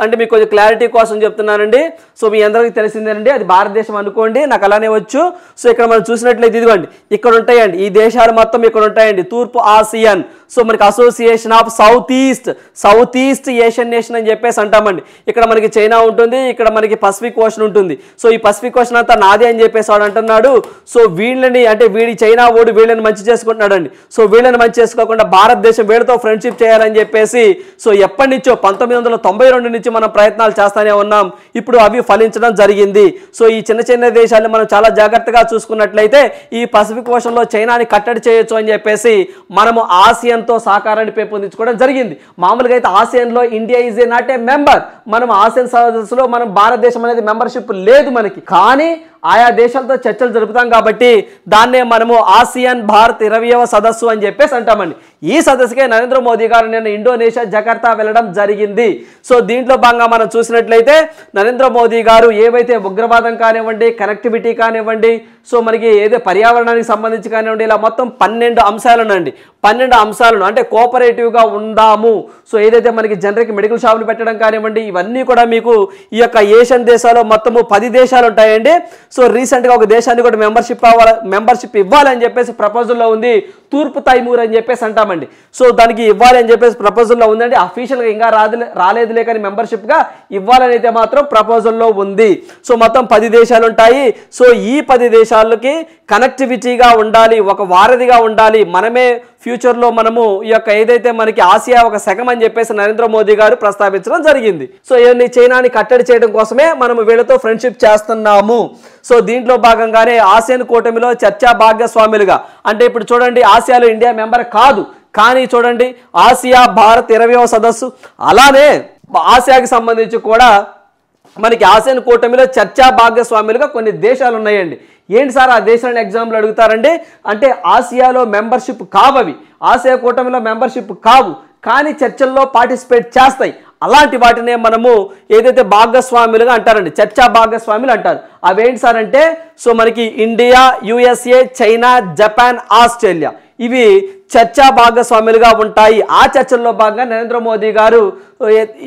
అంటే మీకు కొంచెం క్లారిటీ కోసం చెప్తున్నానండి. సో మీ అందరికీ తెలిసిందేనండి, అది భారతదేశం అనుకోండి, నాకు అలానే వచ్చు. సో ఇక్కడ మనం చూసినట్లయితే ఇదిగోండి ఇక్కడ ఉంటాయండి, ఈ దేశాలు మొత్తం ఇక్కడ ఉంటాయండి. తూర్పు ఆసియన్, సో మనకి association of south east Asian nation అని చెప్పేసి అంటామండి. ఇక్కడ మనకి చైనా ఉంటుంది, ఇక్కడ మనకి పసిఫిక్ ఓషన్ ఉంటుంది. సో ఈ పసిఫిక్ ఓషన్ అంతా నాదే అని చెప్పేసి వాడు అంటున్నాడు. సో వీళ్ళని అంటే చైనా ఓడి వీళ్ళని మంచి చేసుకుంటున్నాడు అండి. సో వీళ్ళని మంచి చేసుకోకుండా భారతదేశం వీళ్ళతో ఫ్రెండ్షిప్ చేయాలని చెప్పేసి సో ఎప్పటి నుంచో 1992 నుంచి మనం ప్రయత్నాలు చేస్తూనే ఉన్నాం. ఇప్పుడు అవి ఫలించడం జరిగింది. సో ఈ చిన్న చిన్న దేశాలను మనం చాలా జాగ్రత్తగా చూసుకున్నట్లయితే ఈ పసిఫిక్ ఓషన్లో చైనాని కట్టడి చేయొచ్చు అని చెప్పేసి మనము ఆసియాన్తో సహకారాన్ని పెంపొందించుకోవడం జరిగింది. మామూలుగా అయితే ఆసియాన్లో India is not a member. మనం ఆసియాన్ సదస్సులో మనం భారతదేశం అనేది మెంబర్షిప్ లేదు మనకి. కానీ ఆయా దేశాలతో చర్చలు జరుపుతాం కాబట్టి దాన్నే మనము ఆసియాన్ భారత్ 20వ సదస్సు అని చెప్పేసి అంటామండి. ఈ సదస్సుకే నరేంద్ర మోదీ గారు నిన్న ఇండోనేషియా జకార్తా వెళ్ళడం జరిగింది. సో దీంట్లో భాగంగా మనం చూసినట్లయితే నరేంద్ర మోదీ గారు ఏవైతే ఉగ్రవాదం కానివ్వండి, కనెక్టివిటీ కానివ్వండి, సో మనకి ఏదో పర్యావరణానికి సంబంధించి కానివ్వండి, ఇలా మొత్తం 12 అంశాలునండి. 12 అంశాలను అంటే కోఆపరేటివ్గా ఉందాము. సో ఏదైతే మనకి జనరిక్ మెడికల్ షాపులు పెట్టడం కానివ్వండి, ఇవన్నీ కూడా మీకు ఈ యొక్క ఏషియన్ దేశాల్లో మొత్తము 10 దేశాలు ఉంటాయండి. సో రీసెంట్గా ఒక దేశాన్ని కూడా మెంబర్షిప్ ఇవ్వాలని చెప్పేసి ప్రపోజల్లో ఉంది. తూర్పు తైమూర్ అని చెప్పేసి అంటామండి. సో దానికి ఇవ్వాలి అని చెప్పేసి ప్రపోజల్లో ఉందండి. అఫీషియల్గా ఇంకా రాలేదులే కానీ మెంబర్షిప్గా ఇవ్వాలని అయితే మాత్రం ప్రపోజల్లో ఉంది. సో మొత్తం 10 దేశాలు ఉంటాయి. సో ఈ 10 దేశాలకి కనెక్టివిటీగా ఉండాలి, ఒక వారధిగా ఉండాలి. మనమే ఫ్యూచర్లో మనము ఈ యొక్క ఏదైతే మనకి ఆసియా ఒక శకం అని చెప్పేసి నరేంద్ర మోదీ గారు ప్రస్తావించడం జరిగింది. సో ఇవన్నీ చైనాని కట్టడి చేయడం కోసమే మనము వీళ్ళతో ఫ్రెండ్షిప్ చేస్తున్నాము. సో దీంట్లో భాగంగానే ఆసియాన్ కూటమిలో చర్చా భాగస్వాములుగా అంటే ఇప్పుడు చూడండి ఆసియాలో ఇండియా మెంబర్ కాదు, కానీ చూడండి ఆసియా భారత్ 20వ సదస్సు, అలానే ఆసియాకి సంబంధించి కూడా మనకి ఆసియాన్ కూటమిలో చర్చా భాగస్వాములుగా కొన్ని దేశాలు ఉన్నాయండి. ఏంటి సార్ ఆ దేశాలను ఎగ్జాంపుల్ అడుగుతారండి. అంటే ఆసియాలో మెంబర్షిప్ కావవి, ఆసియా కూటమిలో మెంబర్షిప్ కావు, కానీ చర్చల్లో పార్టిసిపేట్ చేస్తాయి. అలాంటి వాటినే మనము ఏదైతే భాగస్వాములుగా అంటారండి, చర్చా భాగస్వాములు అంటారు. అవేంటి సార్ అంటే సో మనకి India, USA, China, Japan, Australia ఇవి చర్చా భాగస్వాములుగా ఉంటాయి. ఆ చర్చల్లో భాగంగా నరేంద్ర మోదీ గారు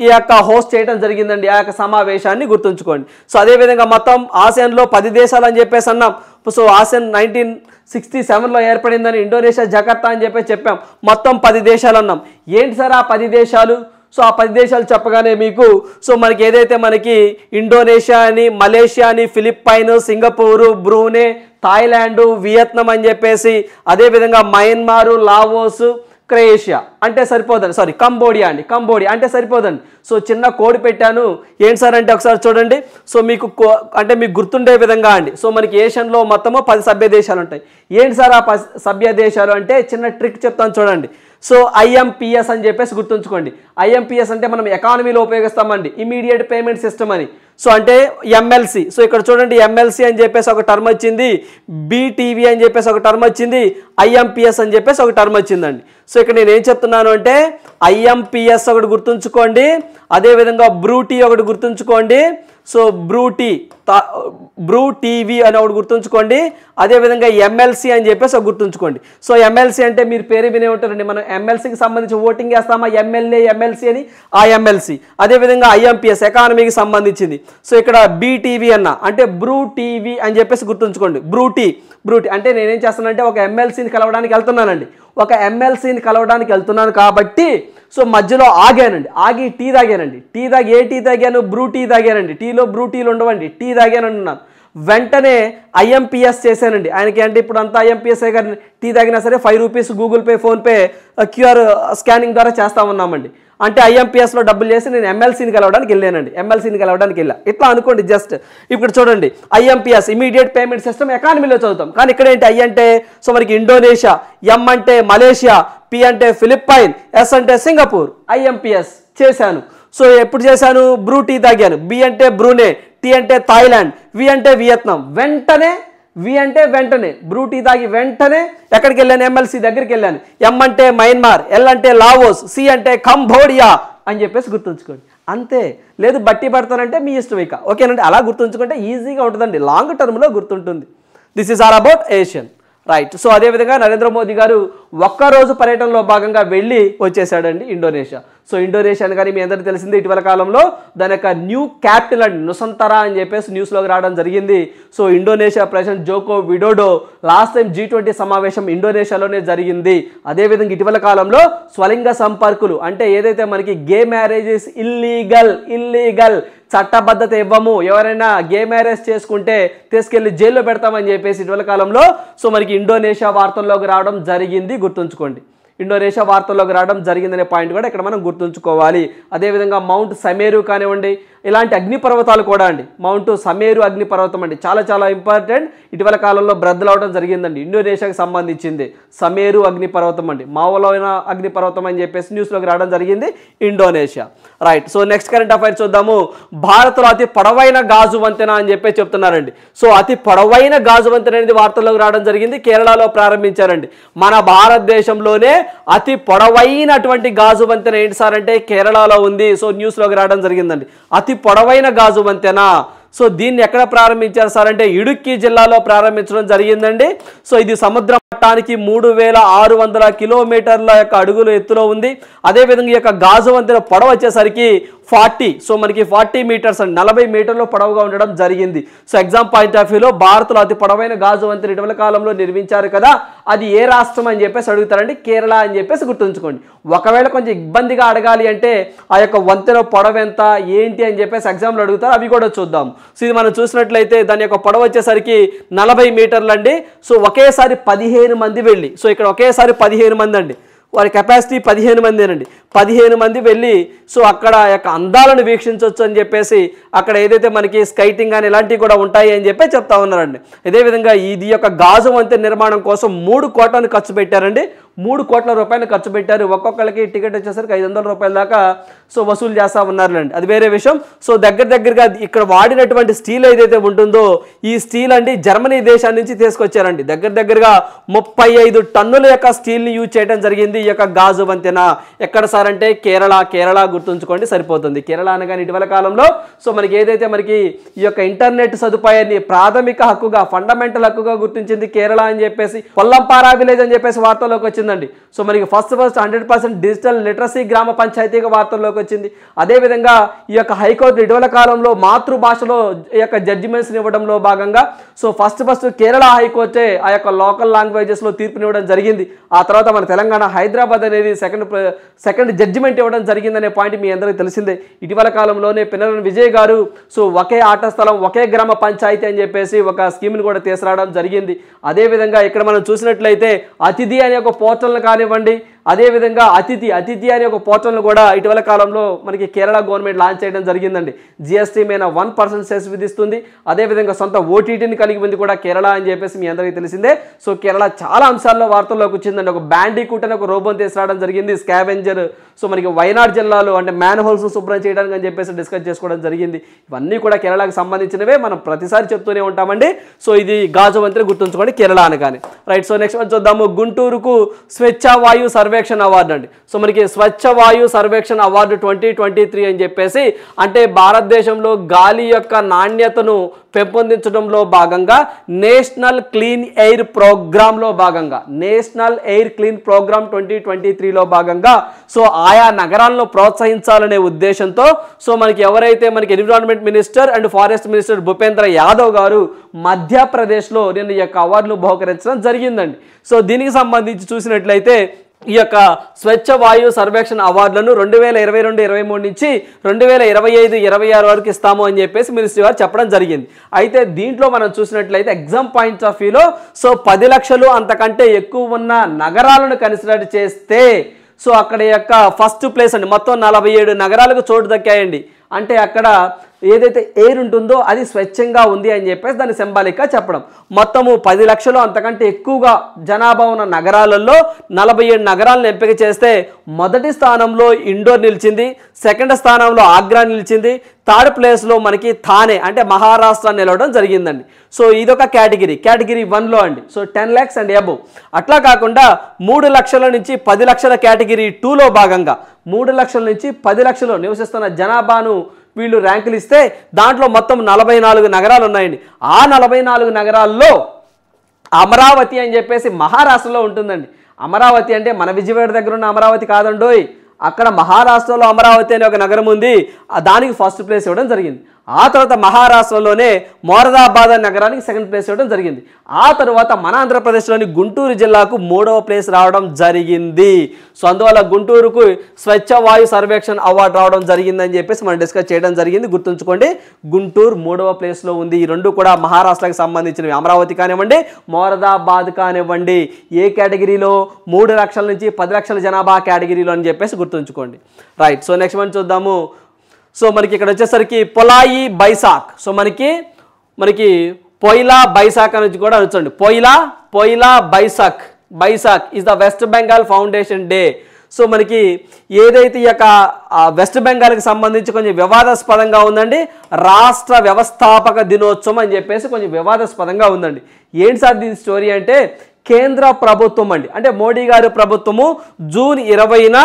ఈ యొక్క హోస్ట్ చేయడం జరిగిందండి ఆ యొక్క సమావేశాన్ని, గుర్తుంచుకోండి. సో అదేవిధంగా మొత్తం ఆసియాన్లో 10 దేశాలు అని చెప్పేసి అన్నాం. సో ఆసియాన్ 1967లో ఏర్పడిందని ఇండోనేషియా జకార్తా అని చెప్పేసి చెప్పాం. మొత్తం 10 దేశాలు అన్నాం. ఏంటి సార్ ఆ 10 దేశాలు? సో ఆ 10 దేశాలు చెప్పగానే మీకు సో మనకి ఏదైతే మనకి ఇండోనేషియా అని, మలేషియా అని, ఫిలిప్పైన్, సింగపూరు, బ్రూనే, థాయిలాండ్, వియత్నాం అని చెప్పేసి, అదేవిధంగా మయన్మారు, లావోస్, క్రొయేషియా అంటే సరిపోదండి, సారీ కంబోడియా అంటే సరిపోదండి. సో చిన్న కోడ్ పెట్టాను. ఏంటి సార్ అంటే ఒకసారి చూడండి. సో మీకు అంటే మీకు గుర్తుండే విధంగా అండి. సో మనకి ఏషియన్లో మొత్తము 10 సభ్య దేశాలు ఉంటాయి. ఏంటి సార్ ఆ సభ్య దేశాలు అంటే చిన్న ట్రిక్ చెప్తాను చూడండి. సో IMPS అని చెప్పేసి గుర్తుంచుకోండి. IMPS అంటే మనం ఎకానమీలో ఉపయోగిస్తామండి, ఇమీడియట్ పేమెంట్ సిస్టమ్ అని. సో అంటే MLC. సో ఇక్కడ చూడండి MLC అని చెప్పేసి ఒక టర్మ్ వచ్చింది, BTV అని చెప్పేసి ఒక టర్మ్ వచ్చింది, IMPS అని చెప్పేసి ఒక టర్మ్ వచ్చిందండి. సో ఇక్కడ నేను ఏం చెప్తున్నాను అంటే IMPS ఒకటి గుర్తుంచుకోండి, అదేవిధంగా బ్రూటీ ఒకటి గుర్తుంచుకోండి. సో బ్రూ టీవీ అని ఒకటి గుర్తుంచుకోండి, అదేవిధంగా MLC అని చెప్పేసి ఒక గుర్తుంచుకోండి. సో MLC అంటే మీరు పేరు వినే ఉంటారండి, మనం MLCకి సంబంధించి ఓటింగ్ వేస్తామా, MLA MLC అని, ఆ MLC. అదేవిధంగా IMPS ఎకానమీకి సంబంధించింది. సో ఇక్కడ BTV అన్న అంటే బ్రూ టీవీ అని చెప్పేసి గుర్తుంచుకోండి. బ్రూటీ అంటే నేనేం చేస్తానంటే ఒక MLCని కలవడానికి వెళ్తున్నానండి, ఒక MLCని కలవడానికి వెళ్తున్నాను కాబట్టి సో మధ్యలో ఆగి టీ తాగానండి. ఏ టీ తాగాను? బ్రూ టీ తాగానండి. టీలో బ్రూ టీలు ఉండవండి, టీ తాగాను అంటున్నాను. వెంటనే IMPS చేశానండి ఆయనకి. అంటే ఇప్పుడు అంతా IMPS కానీ టీ తాగినా సరే 5 rupees Google pay, PhonePe, QR scanning ద్వారా చేస్తా ఉన్నామండి. అంటే IMPSలో డబ్బులు చేసి నేను MLCని కలవడానికి వెళ్ళా. ఇట్లా అనుకోండి జస్ట్. ఇప్పుడు చూడండి IMPS ఇమీడియట్ పేమెంట్ సిస్టమ్ ఎకానమీలో చదువుతాం, కానీ ఇక్కడ ఏంటి I అంటే సో మనకి ఇండోనేషియా, M అంటే మలేషియా, P అంటే ఫిలిప్పైన్, S అంటే సింగపూర్. IMPS చేశాను. సో ఎప్పుడు చేశాను? బ్రూ టీ తాగాను. B అంటే బ్రూనే, T అంటే థాయిలాండ్, V అంటే వియత్నాం. వెంటనే బ్రూ టీ తాగి వెంటనే ఎక్కడికి వెళ్ళాను? MLC దగ్గరికి వెళ్ళాను. M అంటే మయన్మార్, L అంటే లావోస్, C అంటే కంబోడియా అని చెప్పేసి గుర్తుంచుకోండి. అంతే, లేదు బట్టి పడతానంటే మీ ఇష్టం ఇక. ఓకేనండి, అలా గుర్తుంచుకుంటే ఈజీగా ఉంటుందండి, లాంగ్ టర్మ్లో గుర్తుంటుంది. This is all about Asian, right. So అదేవిధంగా నరేంద్ర మోదీ గారు ఒక్కరోజు పర్యటనలో భాగంగా వెళ్ళి వచ్చేసాడండి ఇండోనేషియా. సో ఇండోనేషియా అని కానీ మీ అందరికీ తెలిసిందే ఇటీవల కాలంలో దాని యొక్క న్యూ క్యాపిటల్ అండి నుసంతరా అని చెప్పేసి న్యూస్లోకి రావడం జరిగింది. So Indonesia president Djoko Widodo last time G20 సమావేశం ఇండోనేషియాలోనే జరిగింది. అదేవిధంగా ఇటీవల కాలంలో స్వలింగ సంపర్కులు అంటే ఏదైతే మనకి గే మ్యారేజెస్ ఇల్లీగల్ చట్టబద్ధత ఇవ్వము, ఎవరైనా గే మ్యారేజ్ చేసుకుంటే తీసుకెళ్లి జైల్లో పెడతామని చెప్పేసి ఇటీవల కాలంలో సో మనకి ఇండోనేషియా వార్తల్లోకి రావడం జరిగింది. గుర్తుంచుకోండి, ఇండోనేషియా వార్తల్లోకి రావడం జరిగిందనే పాయింట్ కూడా ఇక్కడ మనం గుర్తుంచుకోవాలి. అదేవిధంగా మౌంట్ సమేరు కానివ్వండి, ఇలాంటి అగ్నిపర్వతాలు కూడా అండి. మౌంట్ సమేరు అగ్నిపర్వతం అండి చాలా ఇంపార్టెంట్, ఇటీవల కాలంలో బ్రద్దలు అవడం జరిగిందండి. ఇండోనేషియాకి సంబంధించింది సమేరు అగ్నిపర్వతం అండి, మావోలోన అగ్నిపర్వతం అని చెప్పేసి న్యూస్లోకి రావడం జరిగింది Indonesia. Right, so next current affairs చూద్దాము. భారత్లో అతి పొడవైన గాజు వంతెన అని చెప్పేసి చెప్తున్నారండి. సో అతి పొడవైన గాజు వంతెన అనేది వార్తల్లోకి రావడం జరిగింది, కేరళలో ప్రారంభించారండి. మన భారతదేశంలోనే అతి పొడవైనటువంటి గాజు వంతెన ఏంటి సార్ అంటే కేరళలో ఉంది. సో న్యూస్లోకి రావడం జరిగిందండి, అతి పొడవైన గాజు వంతెన. సో దీన్ని ఎక్కడ ప్రారంభించారు సార్ అంటే ఇడుక్కి జిల్లాలో ప్రారంభించడం జరిగిందండి. సో ఇది సముద్ర మట్టానికి 3600 కిలోమీటర్ల యొక్క అడుగుల ఎత్తులో ఉంది. అదేవిధంగా ఈ యొక్క గాజు వంతెన పొడవు వచ్చేసరికి 40, సో మనకి 40 మీటర్స్ అండి, 40 మీటర్లు పొడవుగా ఉండడం జరిగింది. సో ఎగ్జామ్ పాయింట్ ఆఫ్ వ్యూలో భారత్లో అతి పొడవైన గాజు వంతెన ఇటీవల కాలంలో నిర్మించారు కదా, అది ఏ రాష్ట్రం అని చెప్పేసి అడుగుతారండి, కేరళ అని చెప్పేసి గుర్తుంచుకోండి. ఒకవేళ కొంచెం ఇబ్బందిగా అడగాలి అంటే ఆ యొక్క వంతెన పొడవు ఎంత ఏంటి అని చెప్పేసి ఎగ్జామ్లో అడుగుతారు, అవి కూడా చూద్దాం. సో ఇది మనం చూసినట్లయితే దాని యొక్క పొడవు వచ్చేసరికి 40 మీటర్లు అండి. సో ఒకేసారి 15 మంది వెళ్ళి, సో ఇక్కడ ఒకేసారి 15 మంది అండి, వారి కెపాసిటీ 15 మందేనండి. 15 మంది వెళ్ళి సో అక్కడ యొక్క అందాలను వీక్షించవచ్చు అని చెప్పేసి అక్కడ ఏదైతే మనకి స్కైటింగ్ అని ఇలాంటివి కూడా ఉంటాయి అని చెప్పి చెప్తా ఉన్నారండి. అదేవిధంగా ఇది యొక్క గాజు వంతెన నిర్మాణం కోసం 3 కోట్లను ఖర్చు పెట్టారండి. 3 కోట్ల రూపాయలు ఖర్చు పెట్టారు. ఒక్కొక్కరికి టికెట్ వచ్చేసరికి 500 రూపాయల దాకా సో వసూలు చేస్తా ఉన్నారులేండి, అది వేరే విషయం. సో దగ్గరగా ఇక్కడ వాడినటువంటి స్టీల్ ఏదైతే ఉంటుందో ఈ స్టీల్ అండి జర్మనీ దేశాన్ని నుంచి తీసుకొచ్చారండి. దగ్గరగా 35 టన్నుల యొక్క స్టీల్ని యూజ్ చేయడం జరిగింది ఈ యొక్క గాజు వంతెన. ఎక్కడ సార్ అంటే కేరళ గుర్తుంచుకోండి సరిపోతుంది. కేరళ అనగానే ఇటీవల కాలంలో సో మనకి ఏదైతే మనకి ఈ యొక్క ఇంటర్నెట్ సదుపాయాన్ని ప్రాథమిక హక్కుగా ఫండమెంటల్ హక్కుగా గుర్తించింది కేరళ అని చెప్పేసి, పొల్లంపారా విలేజ్ అని చెప్పేసి వార్తల్లోకి వచ్చిందండి. సో మనకి ఫస్ట్ 100% డిజిటల్ లిటరసీ గ్రామ పంచాయతీగా వార్తల్లోకి వచ్చింది. అదేవిధంగా ఈ యొక్క హైకోర్టు ఇటీవల కాలంలో మాతృభాషలో ఈ యొక్క జడ్జిమెంట్స్ని ఇవ్వడంలో భాగంగా సో ఫస్ట్ కేరళ హైకోర్టే ఆ యొక్క లోకల్ లాంగ్వేజెస్లో తీర్పునివ్వడం జరిగింది. ఆ తర్వాత మన తెలంగాణ హైదరాబాద్ అనేది సెకండ్ జడ్జిమెంట్ ఇవ్వడం జరిగిందనే పాయింట్ మీ అందరికీ తెలిసిందే. ఇటీవల కాలంలోనే పినరన్ విజయ్ గారు సో ఒకే ఆట స్థలం ఒకే గ్రామ పంచాయతీ అని చెప్పేసి ఒక స్కీమ్ని కూడా తీసుకురావడం జరిగింది. అదేవిధంగా ఇక్కడ మనం చూసినట్లయితే అతిథి అనే ఒక పోర్టల్ని కానివ్వండి, అదేవిధంగా అతిథి అనే ఒక పోర్టల్ను కూడా ఇటీవల కాలంలో మనకి కేరళ గవర్నమెంట్ లాంచ్ చేయడం జరిగిందండి. GST మీద 1% సెస్ విధిస్తుంది. అదేవిధంగా సొంత OTTని కలిగి ఉంది కూడా కేరళ అని చెప్పేసి మీ అందరికీ తెలిసిందే. సో కేరళ చాలా అంశాల్లో వార్తల్లోకి వచ్చిందండి. ఒక బ్యాండికూట్ అని ఒక రోబోని తీసుకురావడం జరిగింది, స్కావెంజర్. సో మనకి వైనాడ్ జిల్లాలో అంటే మ్యాన్ హోల్స్ శుభ్రం చేయడానికి అని చెప్పేసి డిస్కస్ చేసుకోవడం జరిగింది. ఇవన్నీ కూడా కేరళకు సంబంధించినవే, మనం ప్రతిసారి చెప్తూనే ఉంటామండి. సో ఇది గాజు వంతెన గుర్తుంచుకోండి కేరళ అనగానే. రైట్, సో నెక్స్ట్ చూద్దాము. గుంటూరుకు స్వచ్ఛ వాయు సర్వేక్షణ అవార్డు అండి. సో మనకి స్వచ్ఛ వాయు సర్వేక్షణ అవార్డు 2023 అని చెప్పేసి అంటే భారతదేశంలో గాలి యొక్క నాణ్యతను పెంపొందించడంలో భాగంగా నేషనల్ క్లీన్ ఎయిర్ ప్రోగ్రాంలో భాగంగా 2023లో భాగంగా సో ఆయా నగరాలను ప్రోత్సహించాలనే ఉద్దేశంతో సో మనకి ఎవరైతే మనకి environment minister and forest minister Bhupendra Yadav గారు మధ్యప్రదేశ్లో నిన్న ఈ యొక్క అవార్డులు బహుకరించడం జరిగిందండి. సో దీనికి సంబంధించి చూసినట్లయితే ఈ యొక్క స్వచ్ఛ వాయు సర్వేక్షణ అవార్డులను 2022-23 నుంచి 2025-26 వరకు ఇస్తాము అని చెప్పేసి మినిస్ట్రీ వారు చెప్పడం జరిగింది. అయితే దీంట్లో మనం చూసినట్లయితే ఎగ్జామ్ పాయింట్స్ ఆఫ్ వ్యూలో సో 10 లక్షలు అంతకంటే ఎక్కువ ఉన్న నగరాలను కన్సిడర్ చేస్తే సో అక్కడ యొక్క ఫస్ట్ ప్లేస్ అండి, మొత్తం 47 నగరాలకు చోటు దక్కాయండి. అంటే అక్కడ ఏదైతే ఎయిర్ ఉంటుందో అది స్వచ్ఛంగా ఉంది అని చెప్పేసి దాన్ని సింబాలిక్గా చెప్పడం. మొత్తము 10 లక్షలు అంతకంటే ఎక్కువగా జనాభా ఉన్న నగరాలలో 47 నగరాలను ఎంపిక చేస్తే మొదటి స్థానంలో ఇండోర్ నిలిచింది, సెకండ్ స్థానంలో ఆగ్రా నిలిచింది, థర్డ్ ప్లేస్లో మనకి థానే అంటే మహారాష్ట్ర నిలవడం జరిగిందండి. సో ఇదొక కేటగిరీ 1లో అండి. So 10 lakhs and above. అట్లా కాకుండా 3 లక్షల నుంచి 10 లక్షల కేటగిరీ 2లో భాగంగా 3 లక్షల నుంచి 10 లక్షలు నివసిస్తున్న జనాభాను వీళ్ళు ర్యాంకులు ఇస్తే దాంట్లో మొత్తం 44 నగరాలు ఉన్నాయండి. ఆ 44 నగరాల్లో అమరావతి అని చెప్పేసి మహారాష్ట్రలో ఉంటుందండి. అమరావతి అంటే మన విజయవాడ దగ్గర ఉన్న అమరావతి కాదండోయ్, అక్కడ మహారాష్ట్రలో అమరావతి అనే ఒక నగరం ఉంది, దానికి ఫస్ట్ ప్లేస్ ఇవ్వడం జరిగింది. ఆ తర్వాత మహారాష్ట్రలోనే మోరదాబాద్ అనే నగరానికి సెకండ్ ప్లేస్ ఇవ్వడం జరిగింది. ఆ తర్వాత మన ఆంధ్రప్రదేశ్లోని గుంటూరు జిల్లాకు 3వ ప్లేస్ రావడం జరిగింది. సో అందువల్ల గుంటూరుకు స్వచ్ఛ వాయు సర్వేక్షణ్ అవార్డు రావడం జరిగిందని చెప్పేసి మనం డిస్కస్ చేయడం జరిగింది. గుర్తుంచుకోండి, గుంటూరు 3వ ప్లేస్లో ఉంది. ఈ రెండు కూడా మహారాష్ట్రకి సంబంధించినవి. అమరావతి కానివ్వండి, మోరదాబాద్ కానివ్వండి. ఏ కేటగిరీలో? 3 లక్షల నుంచి 10 లక్షల జనాభా కేటగిరీలో అని చెప్పేసి గుర్తుంచుకోండి. రైట్. సో నెక్స్ట్ మనం చూద్దాము. సో మనకి ఇక్కడ వచ్చేసరికి పొలాయి బైసాక్. సో మనకి పొయిలా బైసాక్ అని కూడా వచ్చండి. Poila Baisakh is the West Bengal foundation day. So మనకి ఏదైతే ఈ యొక్క వెస్ట్ బెంగాల్కి సంబంధించి కొంచెం వివాదాస్పదంగా ఉందండి, రాష్ట్ర వ్యవస్థాపక దినోత్సవం అని చెప్పేసి కొంచెం వివాదాస్పదంగా ఉందండి. ఏంటి సార్ దీని స్టోరీ అంటే, కేంద్ర ప్రభుత్వం అండి, అంటే మోడీ గారి ప్రభుత్వము జూన్ 20న,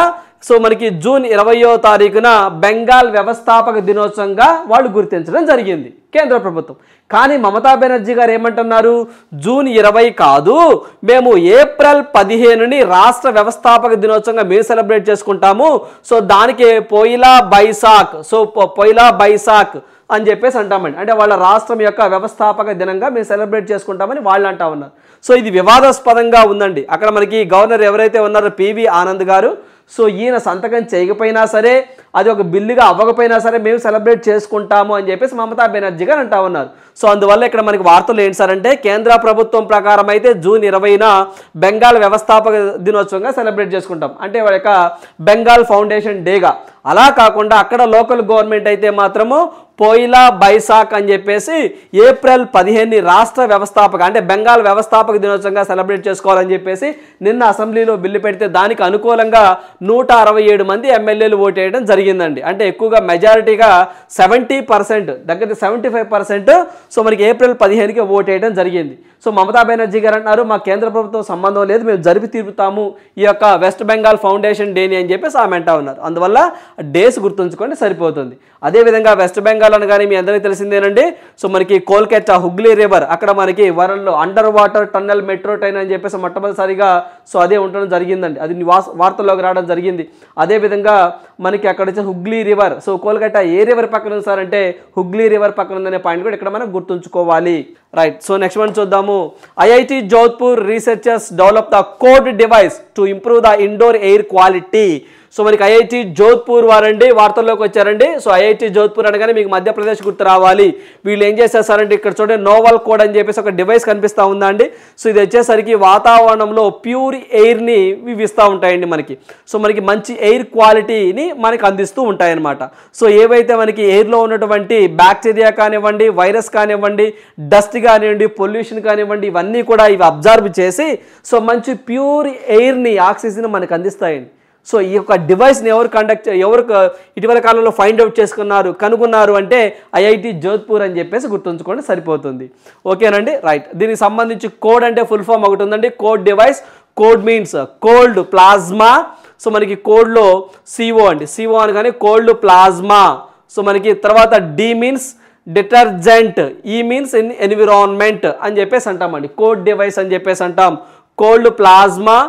సో మనకి జూన్ 20వ తారీఖున బెంగాల్ వ్యవస్థాపక దినోత్సవంగా వాళ్ళు గుర్తించడం జరిగింది కేంద్ర ప్రభుత్వం. కానీ మమతా బెనర్జీ గారు ఏమంటున్నారు, జూన్ 20 కాదు, మేము ఏప్రిల్ 15ని రాష్ట్ర వ్యవస్థాపక దినోత్సవంగా మేము సెలబ్రేట్ చేసుకుంటాము. సో దానికి పొయిలా బైసాక్ అని చెప్పేసి అంటామండి. అంటే వాళ్ళ రాష్ట్రం యొక్క వ్యవస్థాపక దినంగా మేము సెలబ్రేట్ చేసుకుంటామని వాళ్ళు అంటా ఉన్నారు. సో ఇది వివాదాస్పదంగా ఉందండి. అక్కడ మనకి గవర్నర్ ఎవరైతే ఉన్నారో పివి ఆనంద్ గారు, సో ఈయన సంతకం చేయకపోయినా సరే, అది ఒక బిల్లుగా అవ్వకపోయినా సరే మేము సెలబ్రేట్ చేసుకుంటాము అని చెప్పేసి మమతా బెనర్జీ గారు అంటా ఉన్నారు. సో అందువల్ల ఇక్కడ మనకి వార్తలు ఏంటి సార్ అంటే, కేంద్ర ప్రభుత్వం ప్రకారం అయితే జూన్ 20న బెంగాల్ వ్యవస్థాపక దినోత్సవంగా సెలబ్రేట్ చేసుకుంటాం, అంటే వాళ్ళ యొక్క బెంగాల్ ఫౌండేషన్ డేగా. అలా కాకుండా అక్కడ లోకల్ గవర్నమెంట్ అయితే మాత్రము పొయిలా బైసాక్ అని చెప్పేసి ఏప్రిల్ 15ని రాష్ట్ర వ్యవస్థాపక, అంటే బెంగాల్ వ్యవస్థాపక దినోత్సవంగా సెలబ్రేట్ చేసుకోవాలని చెప్పేసి నిన్న అసెంబ్లీలో బిల్లు పెడితే దానికి అనుకూలంగా 167 మంది ఎమ్మెల్యేలు ఓటేయడం జరిగిందండి. అంటే ఎక్కువగా మెజారిటీగా 70%, దగ్గర 75% సో మనకి ఏప్రిల్ 15కి ఓటేయడం జరిగింది. సో మమతా బెనర్జీ గారు అంటున్నారు, మా కేంద్ర ప్రభుత్వం సంబంధం లేదు, మేము జరిపి తీరుతాము ఈ యొక్క వెస్ట్ బెంగాల్ ఫౌండేషన్ డేని అని చెప్పేసి ఆమె అంటా ఉన్నారు. అందువల్ల డేస్ గుర్తుంచుకోండి సరిపోతుంది. అదేవిధంగా వెస్ట్ బెంగాల్ అనగానే మీ అందరికీ తెలిసిందేనండి, సో మనకి కోల్కతా హుగ్లీ రివర్, అక్కడ మనకి వరల్డ్లో under water tunnel metro train అని చెప్పేసి మొట్టమొదటిసారిగా సో అదే ఉండడం జరిగిందండి, అది వార్తల్లోకి రావడం జరిగింది. అదేవిధంగా మనకి అక్కడ వచ్చే హుగ్లీ రివర్, సో కోల్కతా ఏ రివర్ పక్కన ఉంది సార్ అంటే హుగ్లీ రివర్ పక్కన ఉందనే పాయింట్ కూడా ఇక్కడ మనం గుర్తుంచుకోవాలి. రైట్. సో నెక్స్ట్ వన్ చూద్దాము. IIT Jodhpur researchers develop the code device to improve the indoor air quality. So మనకి ఐఐటి జోధ్పూర్ వారండి వార్తల్లోకి వచ్చారండి. సో ఐఐటి జోధ్పూర్ అనగానే మీకు మధ్యప్రదేశ్ గుర్తు రావాలి. వీళ్ళు ఏం చేసేసారంటే, ఇక్కడ చూడండి నోవల్ కోడ్ అని చెప్పేసి ఒక డివైస్ కనిపిస్తూ ఉందండి. సో ఇది వచ్చేసరికి వాతావరణంలో ప్యూర్ ఎయిర్ని ఇవి ఇస్తూ ఉంటాయండి మనకి. సో మనకి మంచి ఎయిర్ క్వాలిటీని మనకి అందిస్తూ ఉంటాయన్నమాట. సో ఏవైతే మనకి ఎయిర్లో ఉన్నటువంటి బ్యాక్టీరియా కానివ్వండి, వైరస్ కానివ్వండి, డస్ట్ కానివ్వండి, పొల్యూషన్ కానివ్వండి, ఇవన్నీ కూడా ఇవి అబ్జర్వ్ చేసి సో మంచి ప్యూర్ ఎయిర్ని, ఆక్సిజన్ మనకు అందిస్తాయండి. సో ఈ యొక్క డివైస్ని ఎవరు ఇటీవల కాలంలో ఫైండ్ అవుట్ కనుగొన్నారు అంటే ఐఐటి జోధ్పూర్ అని చెప్పేసి గుర్తుంచుకోండి సరిపోతుంది. ఓకేనండి. రైట్. దీనికి సంబంధించి కోడ్ అంటే ఫుల్ ఫామ్ ఒకటి ఉందండి, code device. Code means cold plasma. So మనకి కోడ్లో సిఓ అండి, సిఓ అనగానే కోల్డ్ ప్లాజ్మా. సో మనకి తర్వాత డి మీన్స్ డిటర్జెంట్, ఈ మీన్స్ ఎన్విరాన్మెంట్ అని చెప్పేసి అంటామండి. కోడ్ డివైస్ అని చెప్పేసి అంటాం. Cold plasma,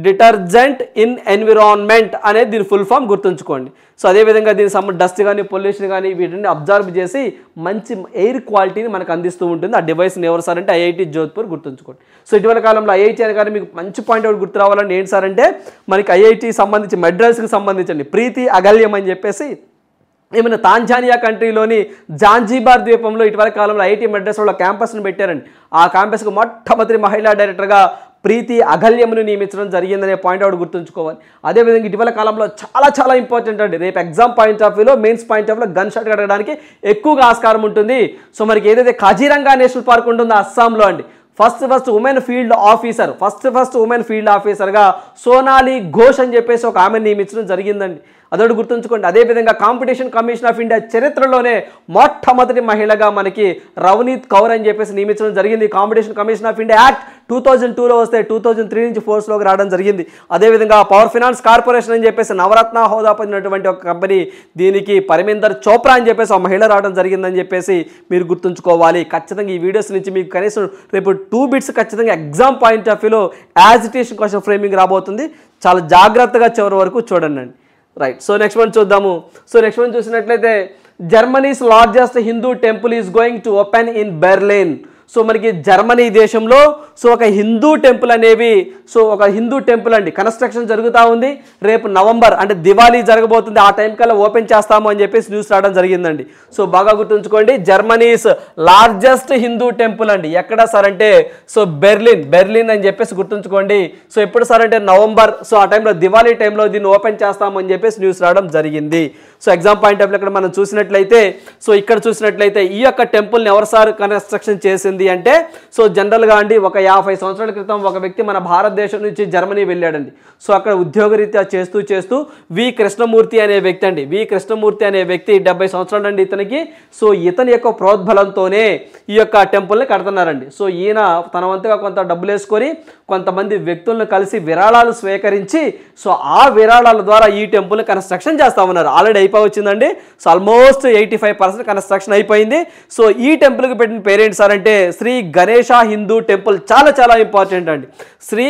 detergent in environment అనేది దీని ఫుల్ ఫామ్ గుర్తుంచుకోండి. సో అదేవిధంగా దీనికి డస్ట్ కానీ, పొల్యూషన్ కానీ వీటిని అబ్జర్వ్ చేసి మంచి ఎయిర్ క్వాలిటీని మనకు అందిస్తూ ఉంటుంది. ఆ డివైస్ని ఎవరు సార్ అంటే ఐఐటి జోధ్పూర్ గుర్తుంచుకోండి. సో ఇటీవల కాలంలో ఐఐటి అనగానే మీకు మంచి పాయింట్ అవుట్ గుర్తు రావాలంటే ఏంటి సార్ అంటే, మనకి ఐఐటి సంబంధించి మెడ్రాస్కి సంబంధించండి ప్రీతి అగల్యం అని చెప్పేసి ఏమైనా తాంజానియా కంట్రీలోని జాంజీబార్ ద్వీపంలో ఇటీవల కాలంలో ఐఐటి మెడ్రాస్లో క్యాంపస్ను పెట్టారండి. ఆ క్యాంపస్కు మొట్టమొదటి మహిళా డైరెక్టర్గా ప్రీతి అగల్యమును నియమించడం జరిగిందనే పాయింట్ అవుట్ గుర్తుంచుకోవాలి. అదేవిధంగా ఇటీవల కాలంలో చాలా ఇంపార్టెంట్ అండి, రేపు ఎగ్జామ్ పాయింట్ ఆఫ్ వ్యూలో, మెయిన్స్ పాయింట్ ఆఫ్ వ్యూలో గన్ షాట్ అడగడానికి ఎక్కువగా ఆస్కారం ఉంటుంది. సో మనకి ఏదైతే కాజీరంగా నేషనల్ పార్క్ ఉంటుందో అస్సాంలో అండి, first women field officer, first women field ఆఫీసర్గా సోనాలి ఘోష్ అని చెప్పేసి ఒక ఆమెను నియమించడం జరిగిందండి. అదొకటి గుర్తుంచుకోండి. అదేవిధంగా కాంపిటీషన్ కమిషన్ ఆఫ్ ఇండియా చరిత్రలోనే మొట్టమొదటి మహిళగా మనకి రవనీత్ కౌర్ అని చెప్పేసి నియమించడం జరిగింది. Competition commission of India act 2002లో వస్తే 2003 నుంచి ఫోర్స్లోకి రావడం జరిగింది. అదేవిధంగా పవర్ ఫైనాన్స్ కార్పొరేషన్ అని చెప్పేసి నవరత్న హోదా పొందినటువంటి ఒక కంపెనీ, దీనికి పరమేందర్ చోప్రా అని చెప్పేసి ఒక మహిళ రావడం జరిగిందని చెప్పేసి మీరు గుర్తుంచుకోవాలి. ఖచ్చితంగా ఈ వీడియోస్ నుంచి మీకు కనీసం రేపు 2 బిట్స్ ఖచ్చితంగా ఎగ్జామ్ పాయింట్ ఆఫ్ వ్యూలో as it is question framing రాబోతుంది. చాలా జాగ్రత్తగా చివరి వరకు చూడండి. రైట్. సో నెక్స్ట్ వన్ చూద్దాము. సో నెక్స్ట్ వన్ చూసినట్లయితే Germany's largest Hindu temple is going to open in Berlin. So మనకి జర్మనీ దేశంలో సో ఒక హిందూ టెంపుల్ అనేవి సో ఒక హిందూ టెంపుల్ అండి కన్స్ట్రక్షన్ జరుగుతూ ఉంది. రేపు నవంబర్ అంటే దివాళీ జరగబోతుంది, ఆ టైం కల్లా ఓపెన్ చేస్తాము అని చెప్పేసి న్యూస్ రావడం జరిగిందండి. సో బాగా గుర్తుంచుకోండి, జర్మనీస్ లార్జెస్ట్ హిందూ టెంపుల్ అండి. ఎక్కడ సార్ అంటే సో బెర్లిన్ అని చెప్పేసి గుర్తుంచుకోండి. సో ఎప్పుడు సార్ అంటే నవంబర్, సో ఆ టైంలో దివాళీ టైంలో దీన్ని ఓపెన్ చేస్తాము అని చెప్పేసి న్యూస్ రావడం జరిగింది. సో ఎగ్జామ్ పాయింట్ ఆఫ్ ఇక్కడ మనం చూసినట్లయితే సో ఇక్కడ చూసినట్లయితే ఈ యొక్క టెంపుల్ని ఎవరు సార్ కన్స్ట్రక్షన్ చేసింది అంటే సో జనరల్గా అండి ఒక 50 సంవత్సరాల క్రితం ఒక వ్యక్తి మన భారతదేశం నుంచి జర్మనీ వెళ్ళాడండి. సో అక్కడ ఉద్యోగరీత్యా చేస్తూ వి కృష్ణమూర్తి అనే వ్యక్తి అండి. వి కృష్ణమూర్తి అనే వ్యక్తి 70 సంవత్సరాలు అండి ఇతనికి. సో ఇతని యొక్క ప్రోద్బలంతోనే ఈ యొక్క టెంపుల్ని కడుతున్నారండి. సో ఈయన తన వంతుగా కొంత డబ్బులు వేసుకొని కొంతమంది వ్యక్తులను కలిసి విరాళాలు స్వీకరించి సో ఆ విరాళాల ద్వారా ఈ టెంపుల్ని కన్స్ట్రక్షన్ చేస్తా ఉన్నారు. ఆల్రెడీ అయిపోవచ్చిందండి. సో ఆల్మోస్ట్ 85% కన్స్ట్రక్షన్ అయిపోయింది. సో ఈ టెంపుల్కి పెట్టిన పేరేంటి సార్ అంటే శ్రీ గణేష హిందూ టెంపుల్. చాలా చాలా ఇంపార్టెంట్ అండి. శ్రీ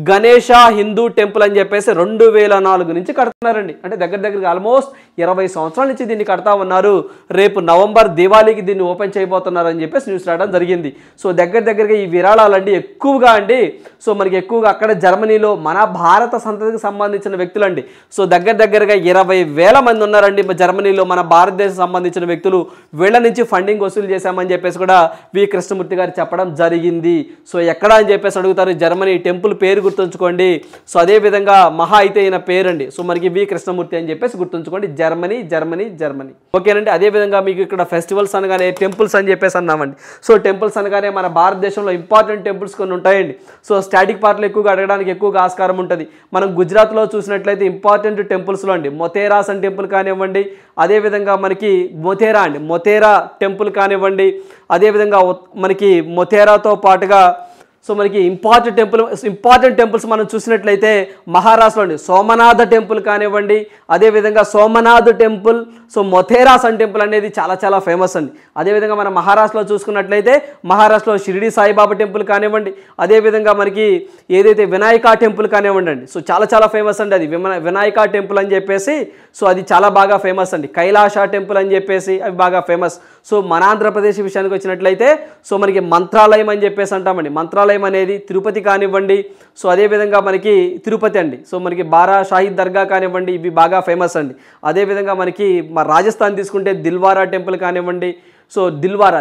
గణేష హిందూ టెంపుల్ అని చెప్పేసి 2004 నుంచి కడుతున్నారండి. అంటే దగ్గరగా ఆల్మోస్ట్ 20 సంవత్సరాల నుంచి దీన్ని కడతా ఉన్నారు. రేపు నవంబర్ దివాళీకి దీన్ని ఓపెన్ చేయబోతున్నారు అని చెప్పేసి న్యూస్ రావడం జరిగింది. సో దగ్గరగా ఈ విరాళాలండి ఎక్కువగా అండి సో మనకి ఎక్కువగా అక్కడ జర్మనీలో మన భారత సంతతికి సంబంధించిన వ్యక్తులండి. సో దగ్గరగా 20,000 మంది ఉన్నారండి జర్మనీలో మన భారతదేశం సంబంధించిన వ్యక్తులు. వీళ్ళ నుంచి ఫండింగ్ వసూలు చేశామని చెప్పేసి కూడా వి కృష్ణమూర్తి గారు చెప్పడం జరిగింది. సో ఎక్కడ అని చెప్పేసి అడుగుతారు, జర్మనీ టెంపుల్ పేరు గుర్తుంచుకోండి. సో అదే విధంగా మహా అయితే అయిన పేరండి. సో మనకి వి కృష్ణమూర్తి అని చెప్పేసి గుర్తుంచుకోండి. జర్మనీ ఓకేనండి. అదే విధంగా మీకు ఇక్కడ ఫెస్టివల్స్ అనగానే టెంపుల్స్ అని చెప్పేసి అన్నామండి. సో టెంపుల్స్ అనగానే మన భారతదేశంలో ఇంపార్టెంట్ టెంపుల్స్ కొన్ని ఉంటాయండి. సో స్టాటిక్ పార్ట్లు ఎక్కువగా అడగడానికి ఎక్కువగా ఆస్కారం ఉంటుంది. మనం గుజరాత్లో చూసినట్లయితే ఇంపార్టెంట్ టెంపుల్స్లో అండి మొతేరాస్ అని టెంపుల్ కానివ్వండి, అదేవిధంగా మనకి మొతేరా టెంపుల్ కానివ్వండి, అదేవిధంగా మనకి మొతేరాతో పాటుగా సో మనకి ఇంపార్టెంట్ టెంపుల్స్ మనం చూసినట్లయితే మహారాష్ట్రలోని సోమనాథ టెంపుల్ కానివ్వండి, అదేవిధంగా సోమనాథ్ టెంపుల్, సో మొథేరాస్ అన్ టెంపుల్ అనేది చాలా చాలా ఫేమస్ అండి. అదేవిధంగా మనం మహారాష్ట్రలో చూసుకున్నట్లయితే మహారాష్ట్రలో షిరిడి సాయిబాబా టెంపుల్ కానివ్వండి, అదేవిధంగా మనకి ఏదైతే వినాయక టెంపుల్ కానివ్వండి అండి. సో చాలా చాలా ఫేమస్ అండి అది వినాయక టెంపుల్ అని చెప్పేసి. సో అది చాలా బాగా ఫేమస్ అండి. కైలాస టెంపుల్ అని చెప్పేసి అవి బాగా ఫేమస్. సో మన ఆంధ్రప్రదేశ్ విషయానికి వచ్చినట్లయితే సో మనకి మంత్రాలయం అని చెప్పేసి అంటామండి. మంత్రాలయం అనేది తిరుపతి కానివ్వండి, సో అదేవిధంగా మనకి తిరుపతి అండి. సో మనకి బారా షాహిద్ దర్గా కానివ్వండి, ఇవి బాగా ఫేమస్ అండి. అదేవిధంగా మనకి రాజస్థాన్ తీసుకుంటే దిల్వారా టెంపుల్ కానివ్వండి, సో దిల్వారా